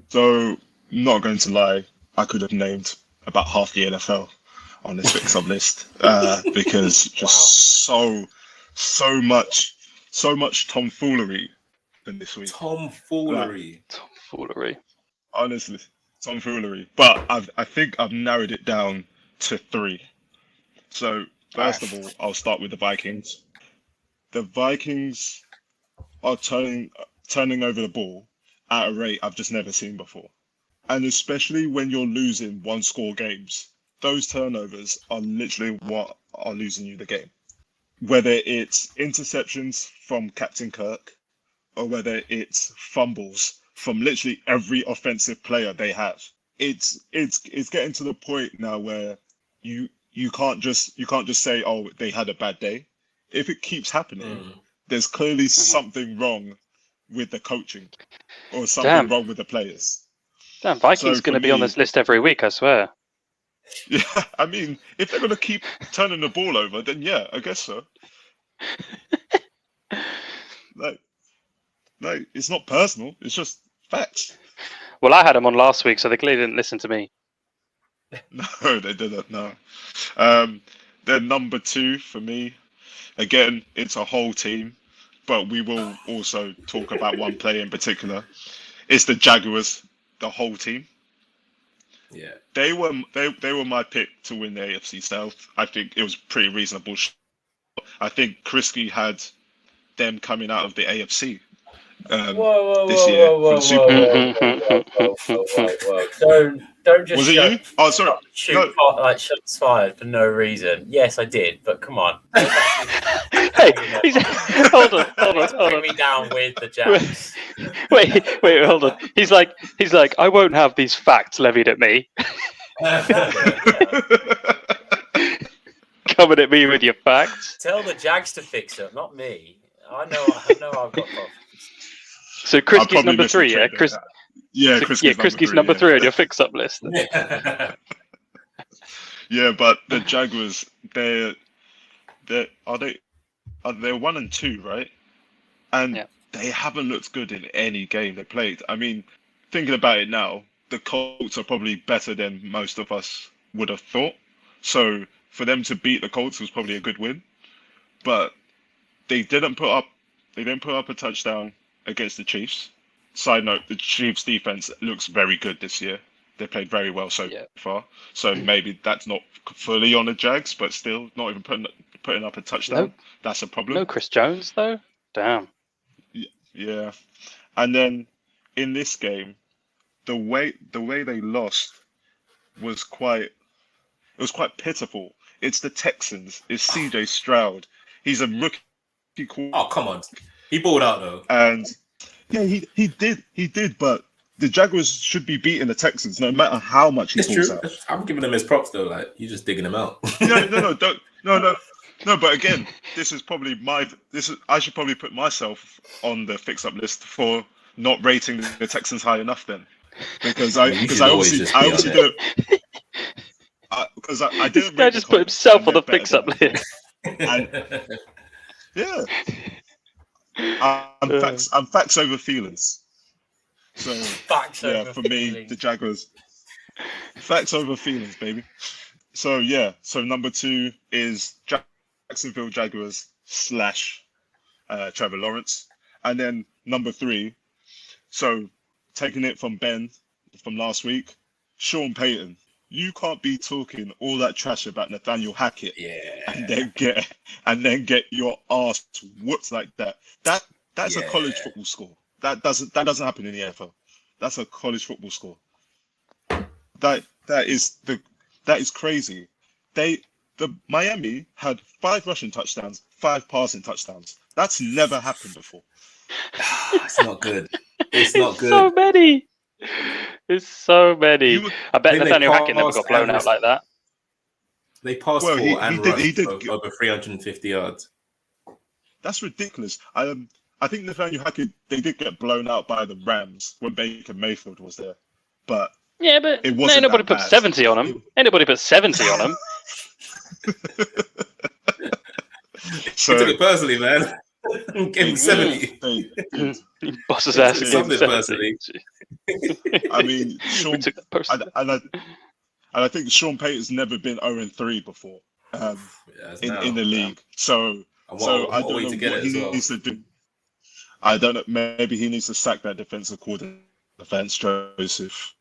So, not going to lie, I could have named about half the NFL on this fix-up list because just so much tomfoolery in this week. Tomfoolery. Honestly, tomfoolery. But I think I've narrowed it down to 3. So first of all, I'll start with the Vikings. The Vikings are turning over the ball at a rate I've just never seen before. And especially when you're losing 1-score games, those turnovers are literally what are losing you the game. Whether it's interceptions from Captain Kirk or whether it's fumbles from literally every offensive player they have. It's getting to the point now where you can't just say, oh, they had a bad day. If it keeps happening, there's clearly something wrong with the coaching or something wrong with the players. Damn, Vikings going to be on this list every week, I swear. Yeah, I mean, if they're going to keep turning the ball over, then yeah, I guess so. No, it's not personal. It's just facts. Well, I had them on last week, so they clearly didn't listen to me. No, they didn't. No. They're number 2 for me. Again, it's a whole team, but we will also talk about one player in particular. It's the Jaguars, the whole team. Yeah, they were my pick to win the AFC South. I think it was pretty reasonable. I think Kriski had them coming out of the AFC this year for the Super Bowl. Don't just was it you? Oh, sorry. Shoot shots fired for no reason. Yes, I did, but come on. Hey, hold on. Bring me down with the Jags. Wait, hold on. He's like, I won't have these facts levied at me. Coming at me with your facts. Tell the Jags to fix it, not me. I know I've got problems. So Kriski's number 3, yeah? Kriski's number 3 on your fix-up list. Yeah, but the Jaguars, they're 1 and 2, right? And they haven't looked good in any game they played. I mean, thinking about it now, the Colts are probably better than most of us would have thought. So for them to beat the Colts was probably a good win. But they didn't put up a touchdown against the Chiefs. Side note, the Chiefs defense looks very good this year. They played very well so far. So maybe that's not fully on the Jags, but still not even putting up a touchdown. That's a problem. No Chris Jones though. Damn. Yeah. And then in this game, the way they lost was quite pitiful. It's the Texans. It's CJ Stroud. He's a rookie. Oh, come on. He balled out though. And yeah, he did, but the Jaguars should be beating the Texans no matter how much he It's pulls true. out. I'm giving him his props though. Like you're just digging him out. No. But again, this is probably I should probably put myself on the fix-up list for not rating the Texans high enough then, because I obviously do it. Because I didn't. This guy just put himself on the fix-up list. Yeah. I'm facts over feelings. So for me, the Jaguars. Facts over feelings, baby. So so number 2 is Jacksonville Jaguars / Trevor Lawrence, and then number 3. So taking it from Ben from last week, Sean Payton. You can't be talking all that trash about Nathaniel Hackett, and then get your ass whooped like that. That's a college football score. That doesn't happen in the NFL. That's a college football score. That is crazy. The Miami had 5 rushing touchdowns, 5 passing touchdowns. That's never happened before. It's not good. It's not good. So many. It's so many. I bet Nathaniel Hackett never got blown out like that. They passed for and rushed over 350 yards. That's ridiculous. I think Nathaniel Hackett, they did get blown out by the Rams when Baker Mayfield was there, but it wasn't. Nobody put 70 on him. Anybody put 70 on him. So, he took it personally, man. Gave him 70. He bust his ass. Something personally. I mean, Sean, I think Sean Payton's never been 0-3 before in the league. So I don't know what he needs to do. I don't know. Maybe he needs to sack that defensive coordinator, Vance Joseph,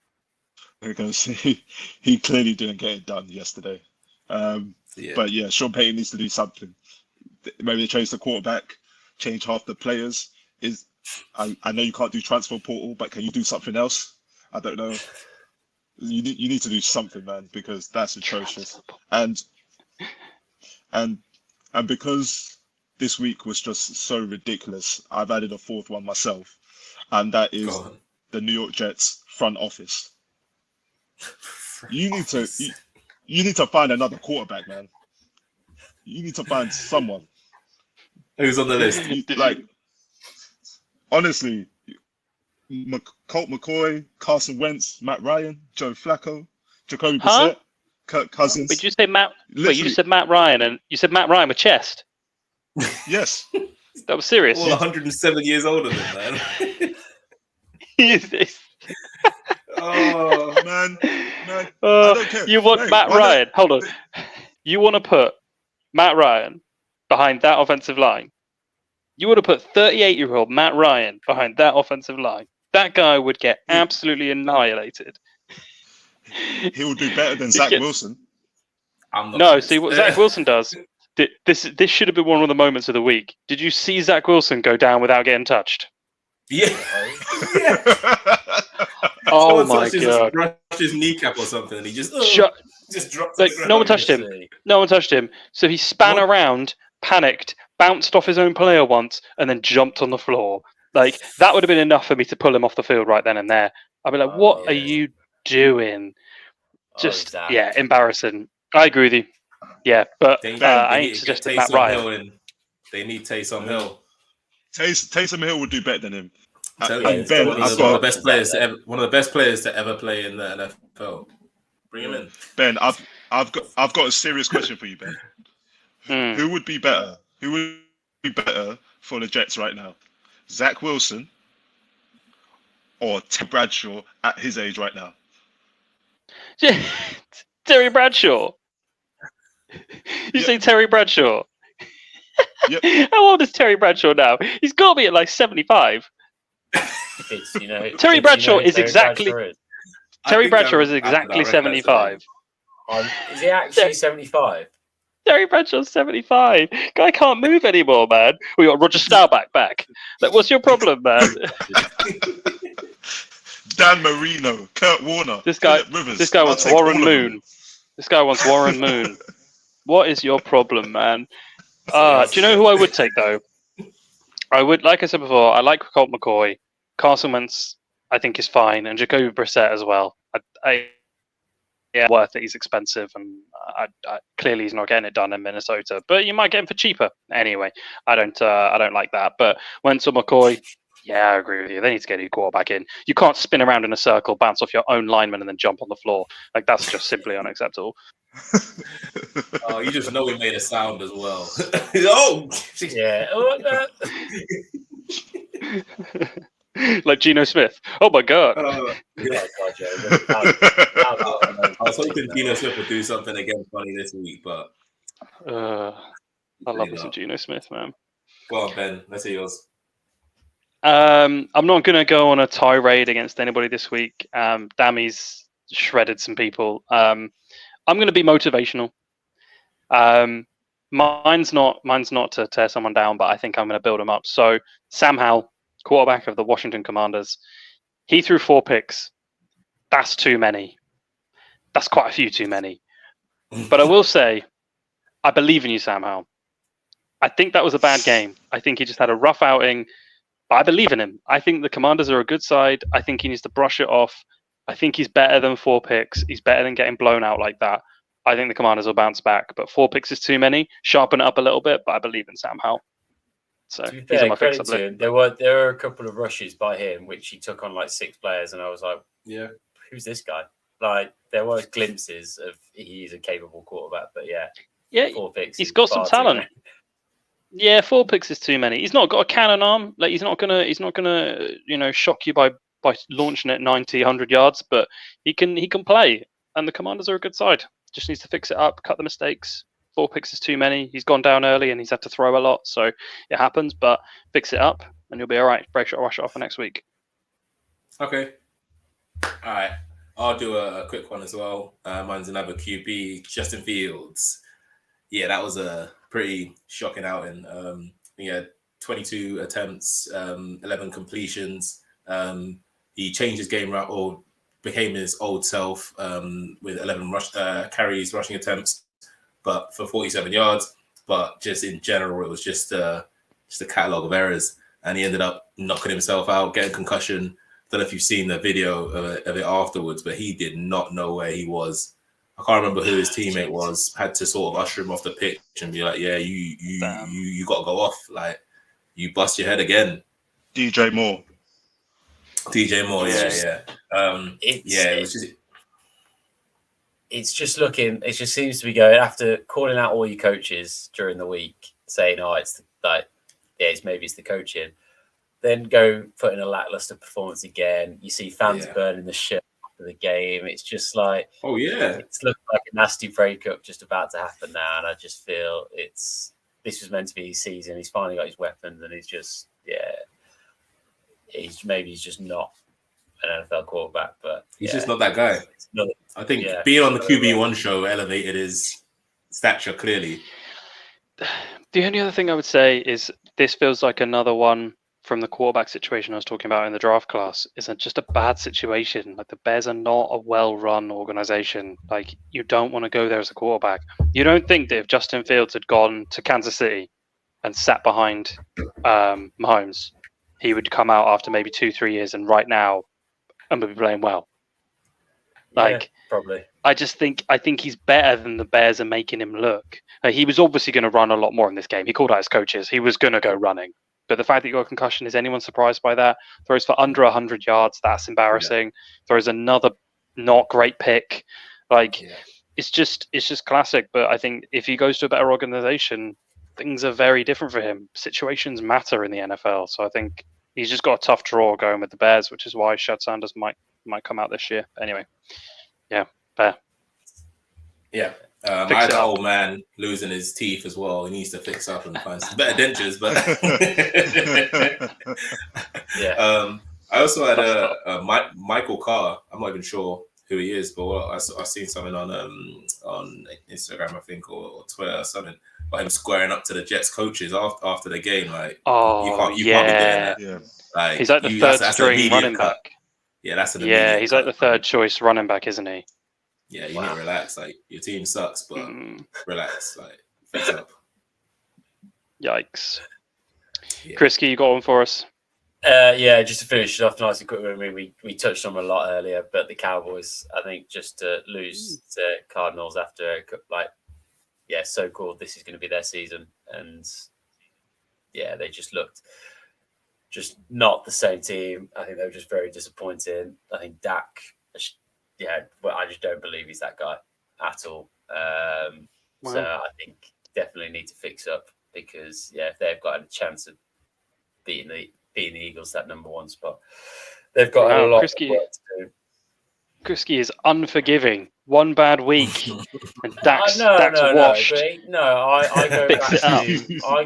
because he clearly didn't get it done yesterday. But Sean Payton needs to do something. Maybe they change the quarterback, change half the players. I know you can't do transfer portal, but can you do something else? I don't know. You need to do something, man, because that's atrocious. And because this week was just so ridiculous, I've added a 4th one myself, and that is the New York Jets front office. You need to find another quarterback, man. You need to find someone. Who's on the list? Honestly, Colt McCoy, Carson Wentz, Matt Ryan, Joe Flacco, Jacoby Brissett, Kirk Cousins. Wait, did you say Matt? Wait, you just said Matt Ryan, and you said Matt Ryan with chest. Yes. That was serious. All 107 years older than man. Oh man. I don't care. You want Matt Ryan? Hold on. You want to put Matt Ryan behind that offensive line? You would have put 38-year-old Matt Ryan behind that offensive line. That guy would get absolutely annihilated. He would do better than Zach Wilson. See what Zach Wilson does. This should have been one of the moments of the week. Did you see Zach Wilson go down without getting touched? Yeah. Oh my god! Brushed his kneecap or something, and he just dropped. No one touched him. No one touched him. So he span around, panicked, bounced off his own player once, and then jumped on the floor. Like that would have been enough for me to pull him off the field right then and there. I'd be like, "What are you doing?" Just embarrassing. I agree with you. Yeah, but I ain't suggesting Matt Ryan. They need Taysom Hill. Taysom Hill would do better than him. Ben, one of the best players to ever play in the NFL. Bring him in. Ben, I've got a serious question for you, Ben. Who would be better? Who would be better for the Jets right now? Zach Wilson or Terry Bradshaw at his age right now? Terry Bradshaw. You say Terry Bradshaw? Yep. How old is Terry Bradshaw now? He's got to be at like 75. Terry Bradshaw is exactly. Terry Bradshaw is exactly 75. Is he actually 75? Terry Bradshaw's 75. Guy can't move anymore, man. We got Roger Staubach back. Like, what's your problem, man? Dan Marino, Kurt Warner, this guy wants Warren Moon. This guy wants Warren Moon. What is your problem, man? Do you know who I would take though? I would, like I said before, I like Colt McCoy. Carson Wentz I think is fine, and Jacoby Brissett as well. Yeah, worth it. He's expensive, and clearly he's not getting it done in Minnesota. But you might get him for cheaper anyway. I don't like that. But Wentz or McCoy, yeah, I agree with you. They need to get a quarterback in. You can't spin around in a circle, bounce off your own lineman, and then jump on the floor. Like that's just simply unacceptable. Oh, you just know we made a sound as well. Oh, yeah. Like Geno Smith. Oh my god. Yeah. I was hoping Geno Smith would do something again funny this week, but I love me some Geno Smith, man. Go on, Ben. Let's hear yours. I'm not going to go on a tirade against anybody this week. Dami's shredded some people. I'm going to be motivational. Mine's not to tear someone down, but I think I'm going to build them up. So Sam Howell, quarterback of the Washington Commanders, he threw 4 picks. That's too many. That's quite a few too many. But I will say, I believe in you, Sam Howell. I think that was a bad game. I think he just had a rough outing. But I believe in him. I think the Commanders are a good side. I think he needs to brush it off. I think he's better than 4 picks. He's better than getting blown out like that. I think the Commanders will bounce back. But 4 picks is too many. Sharpen it up a little bit, but I believe in Sam Howell. So to be fair, he's on my credit fix-up to list. him. There were a couple of rushes by him, which he took on like 6 players, and I was like, yeah, who's this guy? Like, there were glimpses of he's a capable quarterback, but yeah, 4 picks. He's got some talent. Yeah, 4 picks is too many. He's not got a cannon arm. Like he's not gonna shock you by launching it 90, 100 yards. But he can play, and the Commanders are a good side. Just needs to fix it up, cut the mistakes. 4 picks is too many. He's gone down early and he's had to throw a lot, so it happens. But fix it up, and you'll be all right. Rush it off for next week. Okay. All right. I'll do a quick one as well. Mine's another QB, Justin Fields. Yeah, that was a pretty shocking outing. He had 22 attempts, 11 completions. He changed his game route or became his old self with 11 carries, rushing attempts, but for 47 yards. But just in general, it was just a catalogue of errors. And he ended up knocking himself out, getting concussion. I don't know if you've seen the video of it afterwards, but he did not know where he was. I can't remember who his teammate was. Had to sort of usher him off the pitch and be like, "Yeah, you got to go off. Like, you bust your head again." DJ Moore, yeah. It was just. It's just looking. It just seems to be going after calling out all your coaches during the week, saying, "Oh, it's the coaching." Then go put in a lackluster performance again. You see fans burning the shirt after the game. It's just like, oh yeah, it's looking like a nasty breakup just about to happen now. And I just feel this was meant to be his season. He's finally got his weapons, and he's just he's just not an NFL quarterback. But he's just not that guy. I think being on the QB1 show elevated his stature clearly. The only other thing I would say is this feels like another one from the quarterback situation I was talking about in the draft class. Is just a bad situation. Like the Bears are not a well-run organization. Like you don't want to go there as a quarterback. You don't think that if Justin Fields had gone to Kansas City and sat behind Mahomes, he would come out after maybe 2-3 years and right now and would be playing well. Like probably. I think he's better than the Bears are making him look. He was obviously going to run a lot more in this game. He called out his coaches. He was going to go running. But the fact that he got a concussion, is anyone surprised by that? Throws for under 100 yards. That's embarrassing. Throws another not great pick. It's just classic. But I think if he goes to a better organization, things are very different for him. Situations matter in the NFL. So I think he's just got a tough draw going with the Bears, which is why Shad Sanders might come out this year. Anyway, fair. Yeah. I had that old man losing his teeth as well. He needs to fix up and find some better dentures. But I also had a Michael Carr. I'm not even sure who he is, but I've seen something on Instagram, I think, or Twitter or something, about him squaring up to the Jets coaches after the game. Like, you can't be doing that. Yeah. Like, he's like the third string running back. Yeah, that's an he's like the third choice running back, isn't he? Yeah, you need to relax. Like, your team sucks, but relax. Like, fix up. Yikes. Yeah. Kriski, you got one for us? Yeah, just to finish it off nice and quick. I mean, we touched on them a lot earlier, but the Cowboys, I think, just to lose to Cardinals after so called this is going to be their season, and yeah, they just looked just not the same team. I think they were just very disappointing. I think Dak, I just don't believe he's that guy at all. So I think definitely need to fix up because if they've got a chance of beating the Eagles that number one spot, they've got a lot of work to do. Kriski is unforgiving. One bad week, and Dak's No. washed. I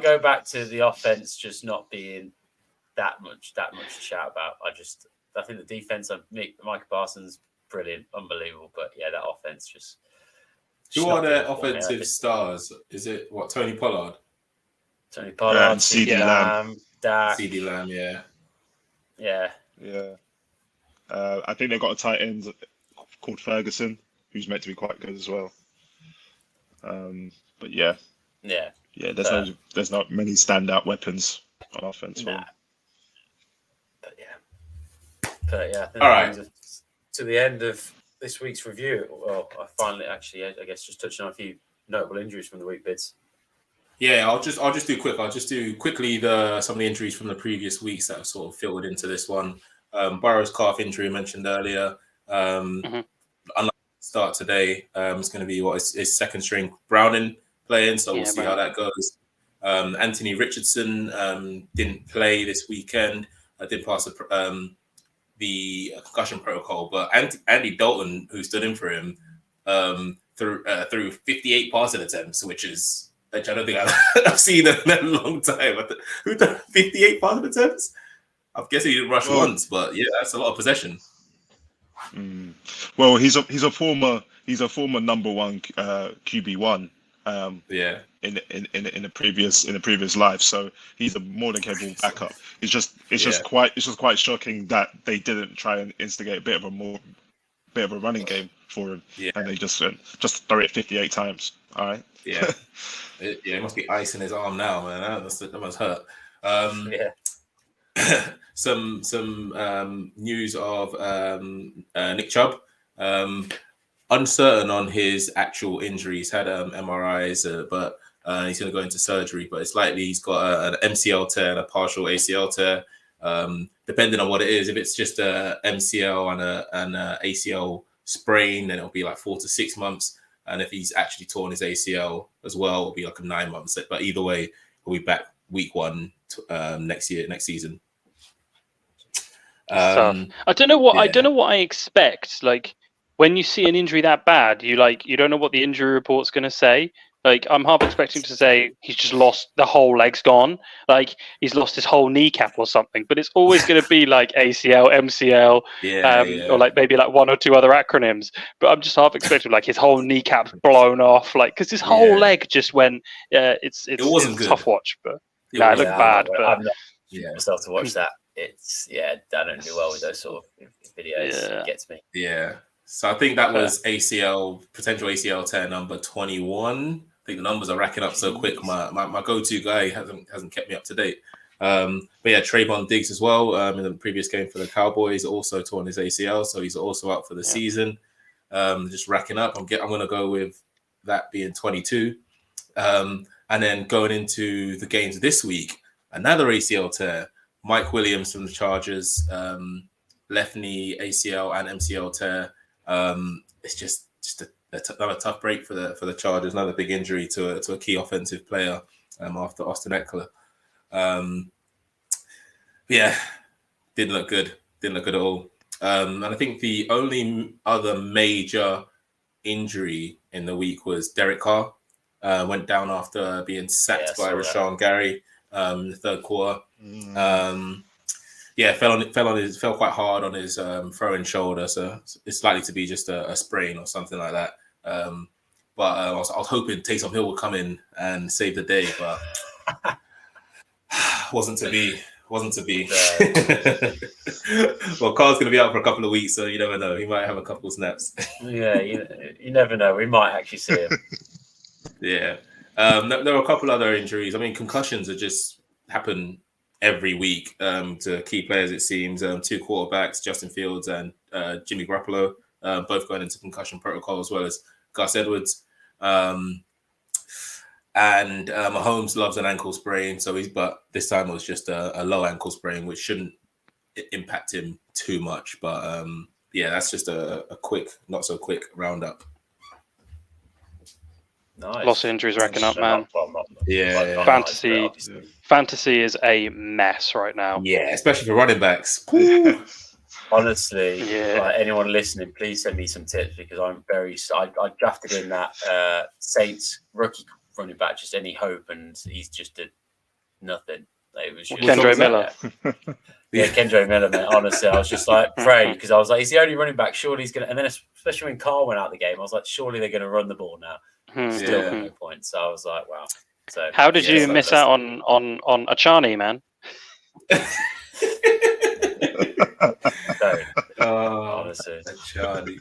go back to the offense just not being that much to shout about. I think the defense of Micah Parsons brilliant, unbelievable, but that offense just. Who are their offensive stars? Is it Tony Pollard? Tony Pollard, CeeDee Lamb, Dak. CeeDee Lamb, yeah. I think they've got a tight end called Ferguson, who's meant to be quite good as well. But there's not many standout weapons on offense. Nah. But I think all right. To the end of this week's review. Well, I guess just touching on a few notable injuries from the week, Bids. Yeah, I'll just do quick. I'll just do quickly some of the injuries from the previous weeks that have sort of filtered into this one. Burrow's calf injury mentioned earlier. Unlike start today, it's going to be his second string Browning playing, so we'll see how that goes. Anthony Richardson didn't play this weekend. Did pass the concussion protocol, but Andy Dalton, who stood in for him, threw 58 passing attempts, which I don't think I've seen in a long time. Who done 58 passing attempts? I'm guessing he didn't rush once, but that's a lot of possession. Well, he's a former number one QB1. In the previous life, so he's a more than capable backup. It's just quite shocking that they didn't try and instigate a bit of a running game for him, and they just throw it 58 times. All right. It must be ice in his arm now, man. That must hurt. Some news of Nick Chubb. Uncertain on his actual injury. He's had MRIs, but he's going to go into surgery. But it's likely he's got an MCL tear and a partial ACL tear. Depending on what it is, if it's just a MCL and a ACL sprain, then it'll be like 4 to 6 months. And if he's actually torn his ACL as well, it'll be like 9 months. But either way, he'll be back week 1 next season. I don't know what I expect. Like, when you see an injury that bad, you don't know what the injury report's going to say. Like, I'm half expecting to say he's just lost, the whole leg's gone. Like, he's lost his whole kneecap or something. But it's always going to be like ACL, MCL, or like maybe like one or two other acronyms. But I'm just half expecting like his whole kneecap's blown off, like because his whole leg just went. It's a tough watch, but it looked bad. But I'm not myself to watch that. It's I don't do well with those sort of videos. It gets me. Yeah. So I think that was potential ACL tear number 21. I think the numbers are racking up so quick. My go-to guy hasn't kept me up to date. But Trayvon Diggs as well in the previous game for the Cowboys also torn his ACL, so he's also out for the season. Just racking up. I'm going to go with that being 22. And then going into the games this week, another ACL tear. Mike Williams from the Chargers, left knee ACL and MCL tear. It's just another tough break for the Chargers. Another big injury to a key offensive player after Austin Eckler. Didn't look good. Didn't look good at all. And I think the only other major injury in the week was Derek Carr. Went down after being sacked by Rashawn Gary in the third quarter. Fell quite hard on his throwing shoulder, so it's likely to be just a sprain or something like that. But I was hoping Taysom Hill would come in and save the day, but wasn't to be. Well, Carr's going to be out for a couple of weeks, so you never know. He might have a couple of snaps. You never know. We might actually see him. There were a couple other injuries. I mean, concussions are just happen every week to key players, it seems. 2 quarterbacks, Justin Fields and Jimmy Garoppolo, both going into concussion protocol, as well as Gus Edwards. And Mahomes loves an ankle sprain, but this time it was just a low ankle sprain, which shouldn't impact him too much. But that's just a quick, not so quick roundup. Nice. Lots of injuries racking up, man. Fantasy is a mess right now. Yeah, especially for running backs. Honestly, like anyone listening, please send me some tips because I'm I drafted in that Saints rookie running back, just any hope, and he's just did nothing. It was just, Kendra Miller. Yeah, Kendra Miller, man. Honestly, I was just like, pray, because I was like, he's the only running back. Surely he's going to. And then, especially when Carl went out of the game, I was like, surely they're going to run the ball now. Still got no point. So I was like, wow. So how did you miss out on Achani, man? Honestly. Achani.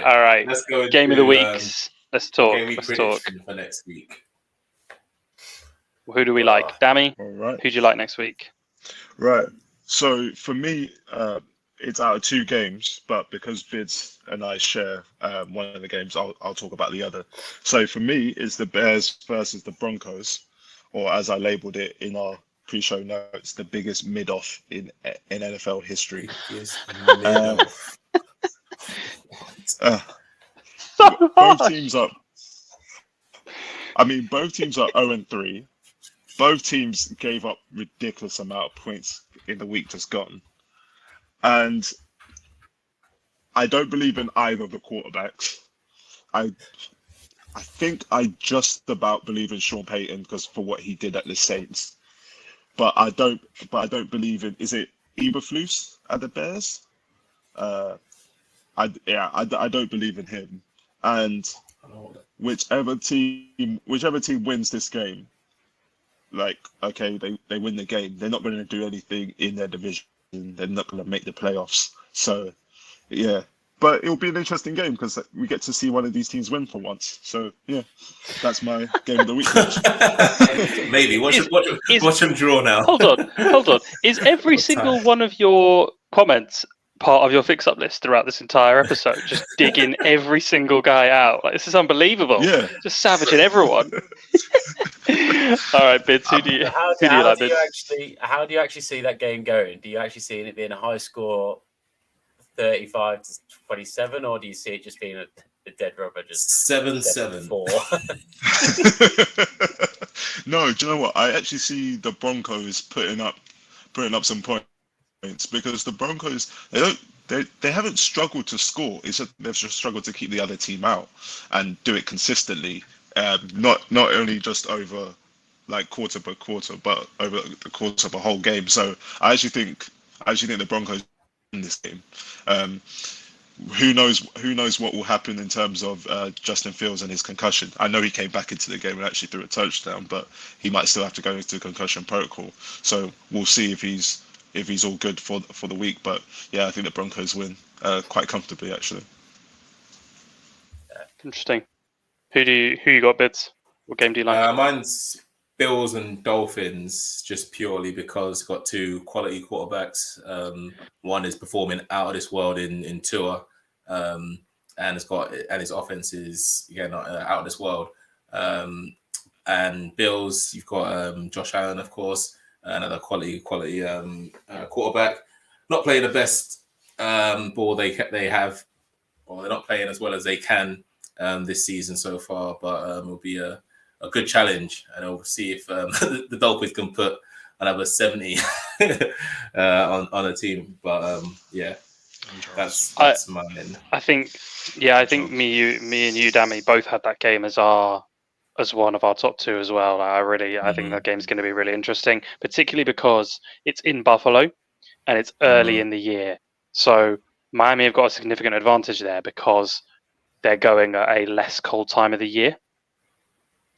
All right. Let's go. Game of the week. Let's talk. For next week. Who do we like? Dami? All right. Who do you like next week? Right. So for me, it's out of 2 games, but because Bids and I share one of the games, I'll talk about the other. So for me, it's the Bears versus the Broncos, or as I labeled it in our pre-show notes, the biggest mid-off in NFL history. Both teams are. I mean, both teams are 0-3. Both teams gave up ridiculous amount of points in the week just gone. And I don't believe in either of the quarterbacks. I think I just about believe in Sean Payton because for what he did at the Saints. But I don't believe in, is it Eberflus at the Bears? I don't believe in him. And whichever team wins this game, like, okay, they win the game. They're not going to do anything in their division. They're not going to make the playoffs. So, yeah. But it'll be an interesting game because we get to see one of these teams win for once. So, yeah, that's my game of the week. Maybe. Watch him draw now. Hold on. Is every single one of your comments part of your fix-up list throughout this entire episode? Just digging every single guy out. Like, this is unbelievable. Yeah. Just savaging everyone. All right, Bids. Who do you like, Bids? How do you actually see that game going? Do you actually see it being a high score, 35-27, or do you see it just being a dead rubber, just 7-7? No, do you know what? I actually see the Broncos putting up some points because the Broncos they haven't struggled to score. It's just they've just struggled to keep the other team out and do it consistently. Not only just over like quarter by quarter, but over the course of a whole game. So I actually think the Broncos win this game. Who knows what will happen in terms of Justin Fields and his concussion. I know he came back into the game and actually threw a touchdown, but he might still have to go into concussion protocol. So we'll see if he's all good for the week. But yeah, I think the Broncos win quite comfortably actually. Interesting. Who you got, Bids? What game do you like? Mine's Bills and Dolphins, just purely because got 2 quality quarterbacks. One is performing out of this world in Tua, and his offense is again out of this world. And Bills, you've got Josh Allen, of course, another quality quarterback. Not playing the best ball they have, or they're not playing as well as they can this season so far. But it'll be a good challenge, and we'll see if the Dolphins can put another 70 on a team. But yeah, that's mine. I think me and you, Dami, both had that game as one of our top 2 as well. I think that game's going to be really interesting, particularly because it's in Buffalo and it's early in the year. So Miami have got a significant advantage there because they're going at a less cold time of the year.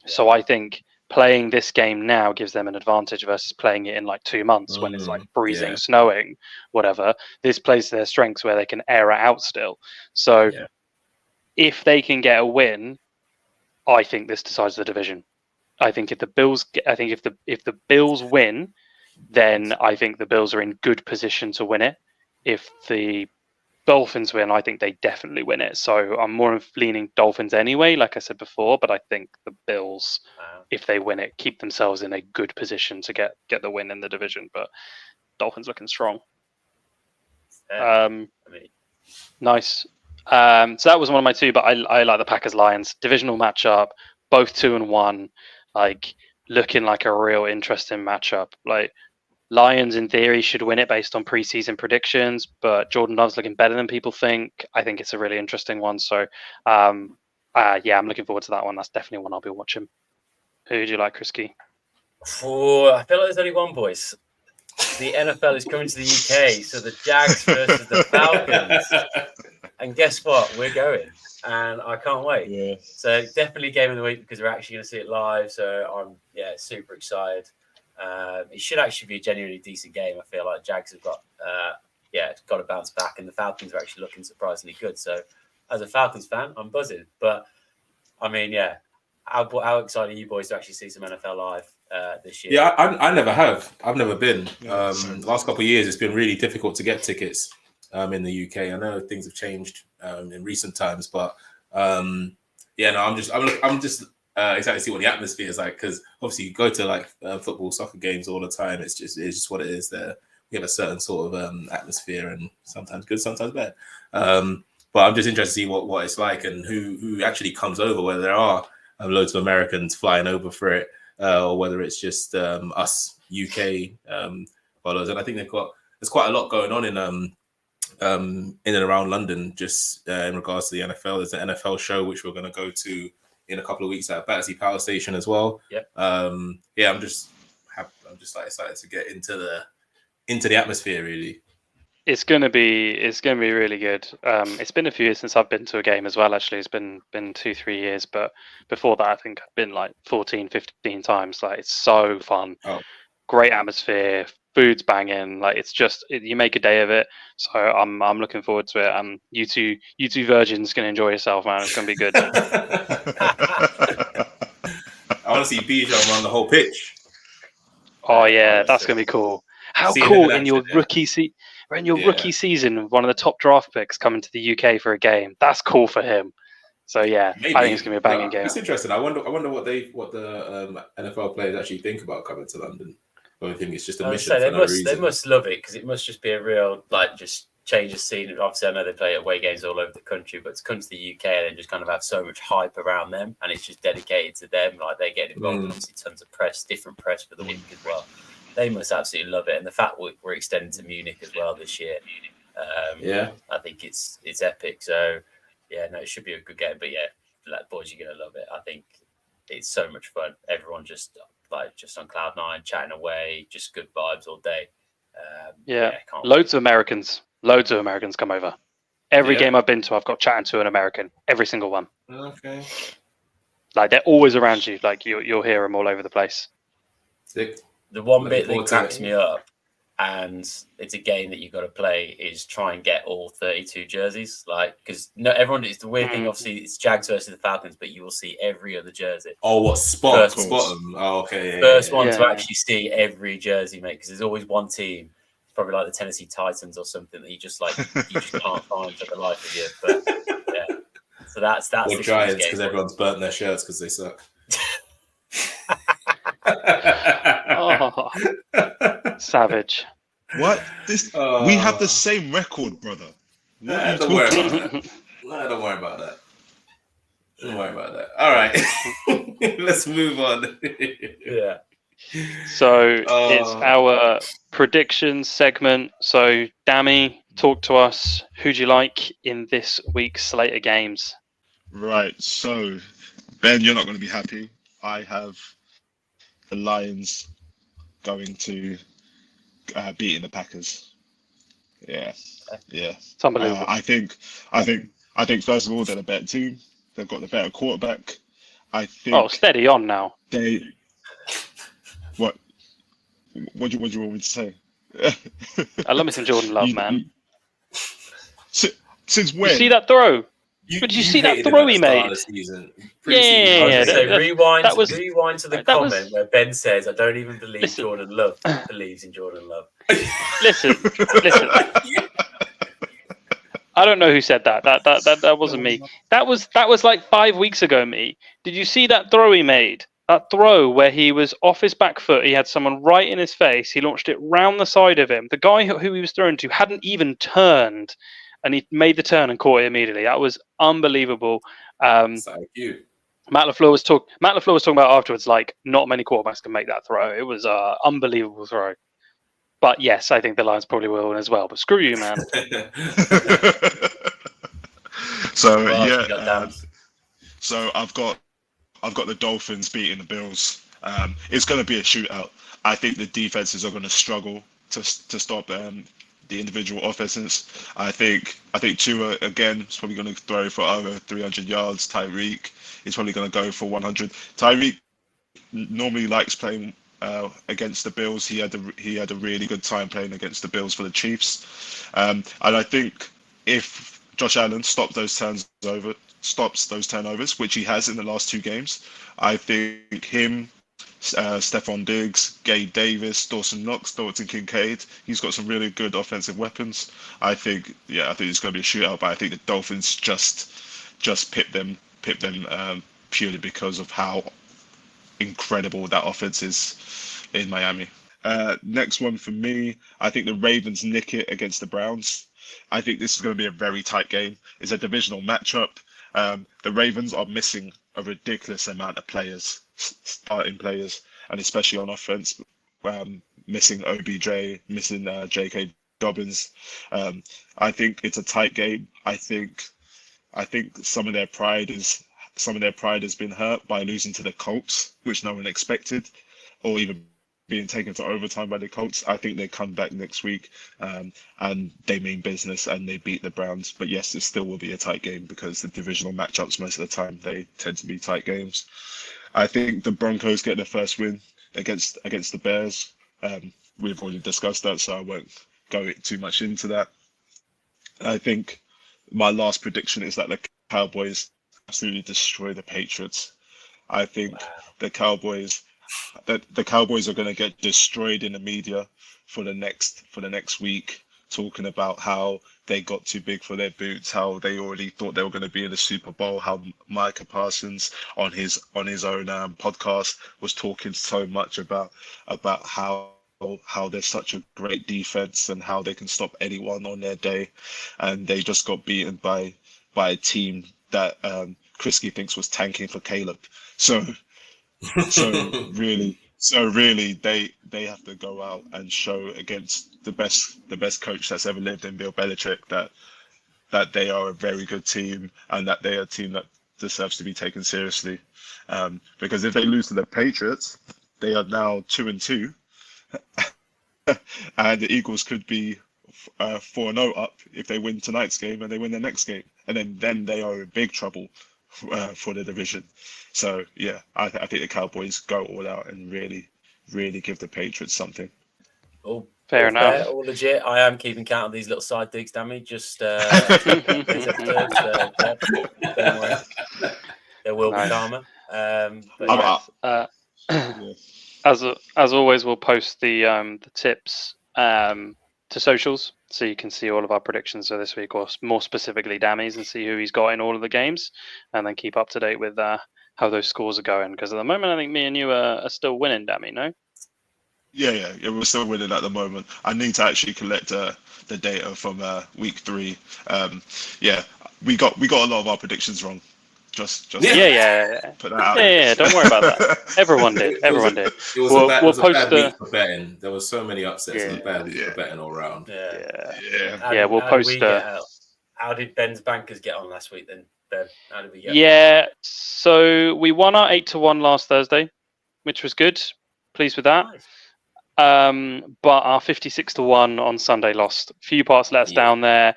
So I think playing this game now gives them an advantage versus playing it in like 2 months when it's like freezing, snowing, whatever. This plays to their strengths where they can air it out still. So if they can get a win, I think this decides the division. I think if the Bills win, then I think the Bills are in good position to win it. If the Dolphins win, I think they definitely win it. So I'm more leaning Dolphins anyway, like I said before. But I think the Bills, if they win it, keep themselves in a good position to get the win in the division. But Dolphins looking strong. Nice. So that was one of my two, but I like the Packers Lions divisional matchup. Both 2-1, like looking like a real interesting matchup. Like Lions in theory should win it based on preseason predictions, but Jordan Love's looking better than people think. I think it's a really interesting one. So I'm looking forward to that one. That's definitely one I'll be watching. Who do you like, Kriski? Oh, I feel like there's only one, boys. The NFL is coming to the UK, so the Jags versus the Falcons. And guess what? We're going, and I can't wait. Yeah. So definitely game of the week because we're actually going to see it live. So I'm super excited. It should actually be a genuinely decent game. I feel like Jags have got to bounce back, and the Falcons are actually looking surprisingly good. So as a Falcons fan, I'm buzzing. But I mean, how excited are you boys to actually see some NFL live this year? Yeah, I never have. I've never been. The last couple of years, it's been really difficult to get tickets in the UK. I know things have changed in recent times, but I'm just excited to see what the atmosphere is like, because obviously you go to like football, soccer games all the time. It's just what it is. There we have a certain sort of atmosphere, and sometimes good, sometimes bad. But I'm just interested to see what it's like and who actually comes over. Whether there are loads of Americans flying over for it, or whether it's just us UK followers. And I think there's quite a lot going on in and around London, just in regards to the NFL. There's an NFL show which we're going to go to in a couple of weeks at Battersea Power Station as well. Yep. I'm just like excited to get into the atmosphere really. It's gonna be really good. It's been a few years since I've been to a game as well. Actually, it's been 2-3 years, but before that, I think I've been like 14, 15 times. Like it's so fun. Oh. Great atmosphere, food's banging. Like it's just you make a day of it. So I'm looking forward to it. You two virgins can enjoy yourself, man. It's gonna be good. I want to see Bijan run the whole pitch. Oh yeah, that's gonna be cool. How cool in your rookie rookie season, one of the top draft picks coming to the UK for a game. That's cool for him. So yeah, maybe. I think it's gonna be a banging game. It's interesting. I wonder what the NFL players actually think about coming to London. I think it's just a mission. They must love it because it must just be a real just change of scene. Obviously, I know they play away games all over the country, but to come to the UK and just kind of have so much hype around them, and it's just dedicated to them. Like they get involved in obviously tons of press, different press for the week as well. They must absolutely love it, and the fact we're extending to Munich as well this year, I think it's epic. So it should be a good game. But boys, you're gonna love it. I think it's so much fun. Everyone just on cloud nine, chatting away, just good vibes all day. Loads of Americans come over. Every game I've been to, I've got chatting to an American. Every single one. Okay. Like they're always around you. Like you'll hear them all over the place. Sick. The one bit that cracks me up, and it's a game that you've got to play, is try and get all 32 jerseys. Like, because everyone, it's the weird thing, obviously, it's Jags versus the Falcons, but you will see every other jersey. Oh, what spot them? Oh, okay. First one to actually see every jersey, mate, because there's always one team, probably like the Tennessee Titans or something, that you just can't find for the life of you. But so that's or Giants, because everyone's burnt their shirts because they suck. Savage. What? We have the same record, brother. Don't worry about that. Don't worry about that. Don't worry about that. All right. Let's move on. Yeah. So it's our predictions segment. So Dami, talk to us. Who do you like in this week's slate of games? Right. So Ben, you're not going to be happy. I have the Lions going to beating the Packers. Yeah. It's unbelievable. I think first of all they're the better team. They've got the better quarterback. I think. Oh, steady on now. What do you want me to say? I love me some Jordan Love, man. Since when? You see that throw? But did you see that hated him throw at the he start made? of the season. Yeah. I was going to say, That was rewind to the that comment was- where Ben says, "I don't even believe Listen. Jordan Love believes in Jordan Love." listen. I don't know who said that. That wasn't me. That was like 5 weeks ago. Me. Did you see that throw he made? That throw where he was off his back foot. He had someone right in his face. He launched it round the side of him. The guy who he was throwing to hadn't even turned, and he made the turn and caught it immediately. That was unbelievable. Thank you. Matt LaFleur was talking about afterwards. Like, not many quarterbacks can make that throw. It was an unbelievable throw. But yes, I think the Lions probably will win as well. But screw you, man. So What else yeah, you got, Dan? so I've got the Dolphins beating the Bills. It's going to be a shootout. I think the defenses are going to struggle to stop the individual offenses. I think Tua again is probably going to throw for over 300 yards. Tyreek is probably going to go for 100. Tyreek normally likes playing against the Bills. He had a really good time playing against the Bills for the Chiefs, and I think if Josh Allen stops those turnovers, which he has in the last 2 games, I think him, Stephon Diggs, Gabe Davis, Dawson Knox, Dalton Kincaid, he's got some really good offensive weapons. I think it's going to be a shootout, but I think the Dolphins just pip them purely because of how incredible that offense is in Miami. Next one for me, I think the Ravens nick it against the Browns. I think this is going to be a very tight game. It's a divisional matchup. The Ravens are missing a ridiculous amount of players, starting players, and especially on offense, missing OBJ, missing J.K. Dobbins. I think it's a tight game. I think some of their pride has been hurt by losing to the Colts, which no one expected, or even being taken to overtime by the Colts. I think they come back next week and they mean business and they beat the Browns. But yes, it still will be a tight game because the divisional matchups most of the time they tend to be tight games. I think the Broncos get their first win against the Bears. We've already discussed that, so I won't go too much into that. I think my last prediction is that the Cowboys absolutely destroy the Patriots. I think the Cowboys are going to get destroyed in the media for the next week, talking about how they got too big for their boots, how they already thought they were going to be in the Super Bowl, how Micah Parsons on his own podcast was talking so much about how they're such a great defense and how they can stop anyone on their day, and they just got beaten by a team that Kriski thinks was tanking for Caleb. So really, they have to go out and show against the best coach that's ever lived in Bill Belichick that they are a very good team and that they are a team that deserves to be taken seriously. Because if they lose to the Patriots, they are now 2-2, and the Eagles could be 4-0 up if they win tonight's game and they win the next game, and then they are in big trouble for the division. So yeah, I think the Cowboys go all out and really give the Patriots something. Fair enough. All legit. I am keeping count of these little side digs, Dami. Just these episodes. Don't worry. There will be karma. As always, we'll post the tips to socials, so you can see all of our predictions for this week, or more specifically Dami's, and see who he's got in all of the games, and then keep up to date with how those scores are going. Because at the moment, I think me and you are still winning, Dami. No? Yeah, we're still winning at the moment. I need to actually collect the data from week 3. We got a lot of our predictions wrong. Just put that out. Yeah, don't worry about that. Everyone did. It was a bad week for betting. There were so many upsets in the bad week for betting all around. We'll post. How did Ben's bankers get on last week then, Ben? How did we get? Yeah, so we won our 8-1 last Thursday, which was good. Pleased with that. Nice. But our 56-1 on Sunday lost. A few parts let us down there.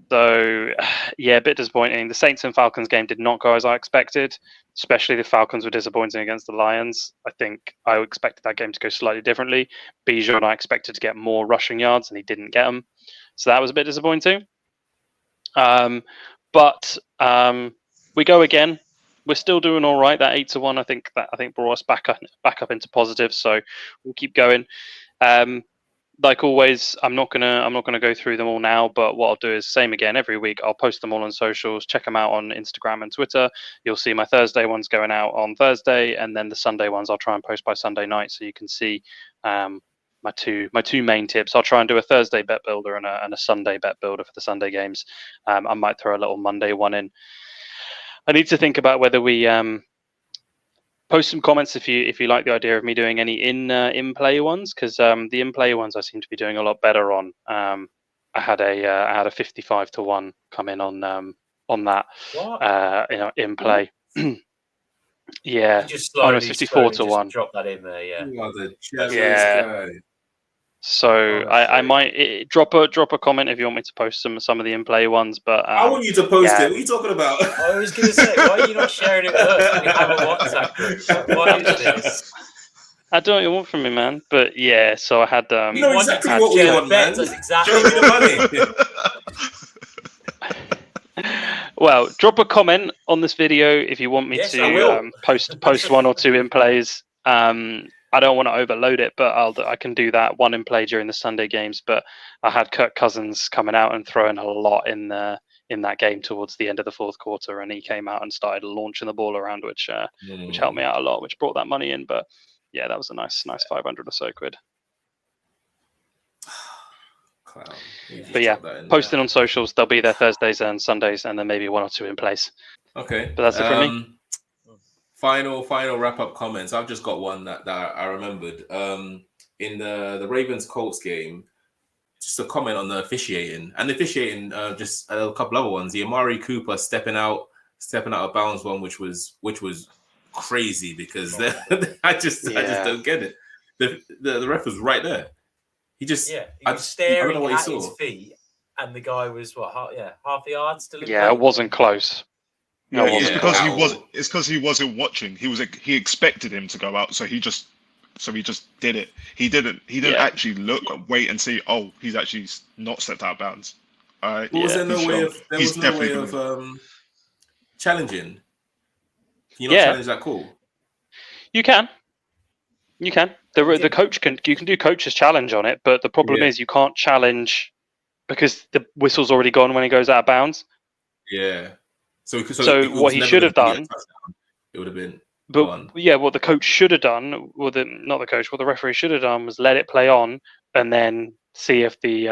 So, yeah, a bit disappointing. The Saints and Falcons game did not go as I expected. Especially the Falcons were disappointing against the Lions. I think I expected that game to go slightly differently. Bijan, I expected to get more rushing yards, and he didn't get them. So that was a bit disappointing. but we go again. We're still doing all right. That 8-1, I think brought us back up into positive. So we'll keep going. Like always, I'm not gonna go through them all now. But what I'll do is same again every week. I'll post them all on socials. Check them out on Instagram and Twitter. You'll see my Thursday ones going out on Thursday, and then the Sunday ones I'll try and post by Sunday night, so you can see my two main tips. I'll try and do a Thursday bet builder and a Sunday bet builder for the Sunday games. I might throw a little Monday one in. I need to think about whether we post some comments if you like the idea of me doing any in play ones, because the in play ones I seem to be doing a lot better on. I had a 55-1 come in on that in play. Yeah, You just no, slowly 54-1. drop that in there. Yeah. You are the jealous Yeah. guy. So I might drop a comment if you want me to post some of the in play ones. But I want you to post it. What are you talking about? I was going to say, why are you not sharing it with us? We have a WhatsApp group. What is this? I don't know what you want from me, man. But yeah, so I had. You know exactly what we want, man. That's exactly Show me the money. Well, drop a comment on this video if you want me Yes, I to will. post one or two in plays. I don't want to overload it, but I can do that one in play during the Sunday games. But I had Kirk Cousins coming out and throwing a lot in that game towards the end of the fourth quarter, and he came out and started launching the ball around, which helped me out a lot, which brought that money in. But yeah, that was a nice 500 or so quid. But yeah, posting on socials. They'll be there Thursdays and Sundays, and then maybe one or two in place. Okay, but that's it from me. Final wrap up comments. I've just got one that I remembered. In the Ravens Colts game, just a comment on the officiating just a couple other ones. The Amari Cooper stepping out of bounds one, which was crazy because I just don't get it. The ref was right there. He was staring at his feet, and the guy was half a yard still. It wasn't close. No, it's because he wasn't watching. He expected him to go out, so he just did it. He didn't actually look, wait and see. Oh, he's actually not stepped out of bounds. Was there no way of challenging? Can you not challenge that call? You can. The coach can. You can do coach's challenge on it, but the problem is you can't challenge because the whistle's already gone when he goes out of bounds. Yeah. So what he should have done, it would have been. What the coach should have done, what the referee should have done was let it play on and then see if the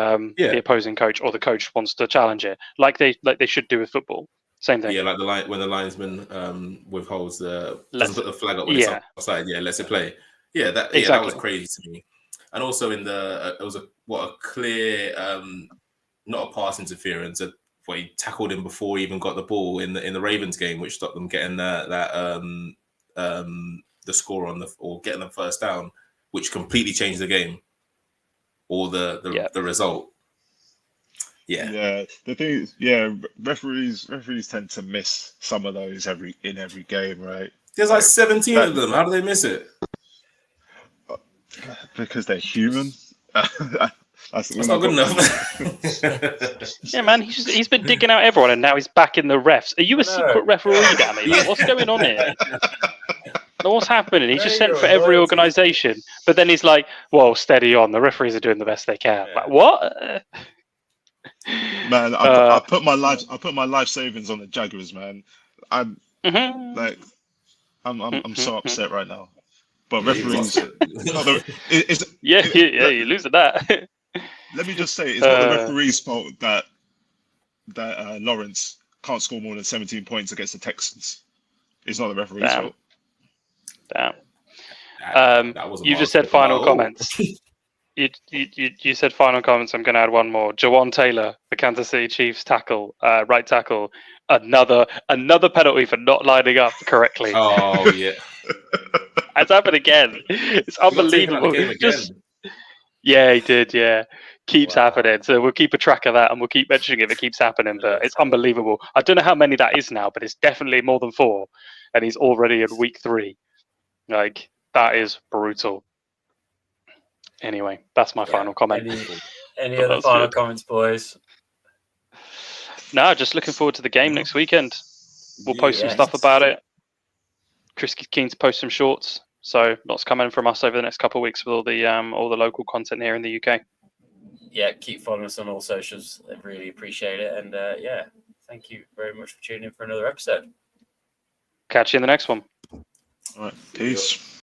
opposing coach or the coach wants to challenge it, like they should do with football. Same thing. Yeah, like when the linesman withholds doesn't put the flag up when it's offside. Yeah, lets it play. Yeah, that was crazy to me. And also in it was a clear not a pass interference. Where he tackled him before he even got the ball in the Ravens game, which stopped them getting the score or getting the first down, which completely changed the game or the result. Yeah. The thing is, referees tend to miss some of those in every game, right? There's like 17 of them. How do they miss it? Because they're human. That's not good enough. Yeah, man, he's been digging out everyone, and now he's back in the refs. Are you a secret referee, Dami? Like, what's going on here? What's happening? He's just sent for every organisation, but then he's like, "Well, steady on. The referees are doing the best they can." Like, what? Man, I put my life savings on the Jaguars, man. I'm so upset right now. But referees, you're losing that. Let me just say, it's not the referee's fault that Lawrence can't score more than 17 points against the Texans. It's not the referee's fault. Damn. You just said final comments. You said final comments. I'm going to add one more. Jawan Taylor, the Kansas City Chiefs tackle, right tackle, another penalty for not lining up correctly. Oh yeah, it's happened again. It's unbelievable. Yeah, he did. Yeah, keeps happening. So we'll keep a track of that, and we'll keep mentioning it if it keeps happening. But it's unbelievable. I don't know how many that is now, but it's definitely more than 4, and he's already in week 3. Like, that is brutal. Anyway, that's my final comment. Any other final comments, boys? No, just looking forward to the game next weekend. We'll post some Yes. stuff about it. Kriski's keen to post some shorts, so lots coming from us over the next couple of weeks with all the local content here in the UK. Yeah, keep following us on all socials. I really appreciate it. And yeah, thank you very much for tuning in for another episode. Catch you in the next one. All right, peace.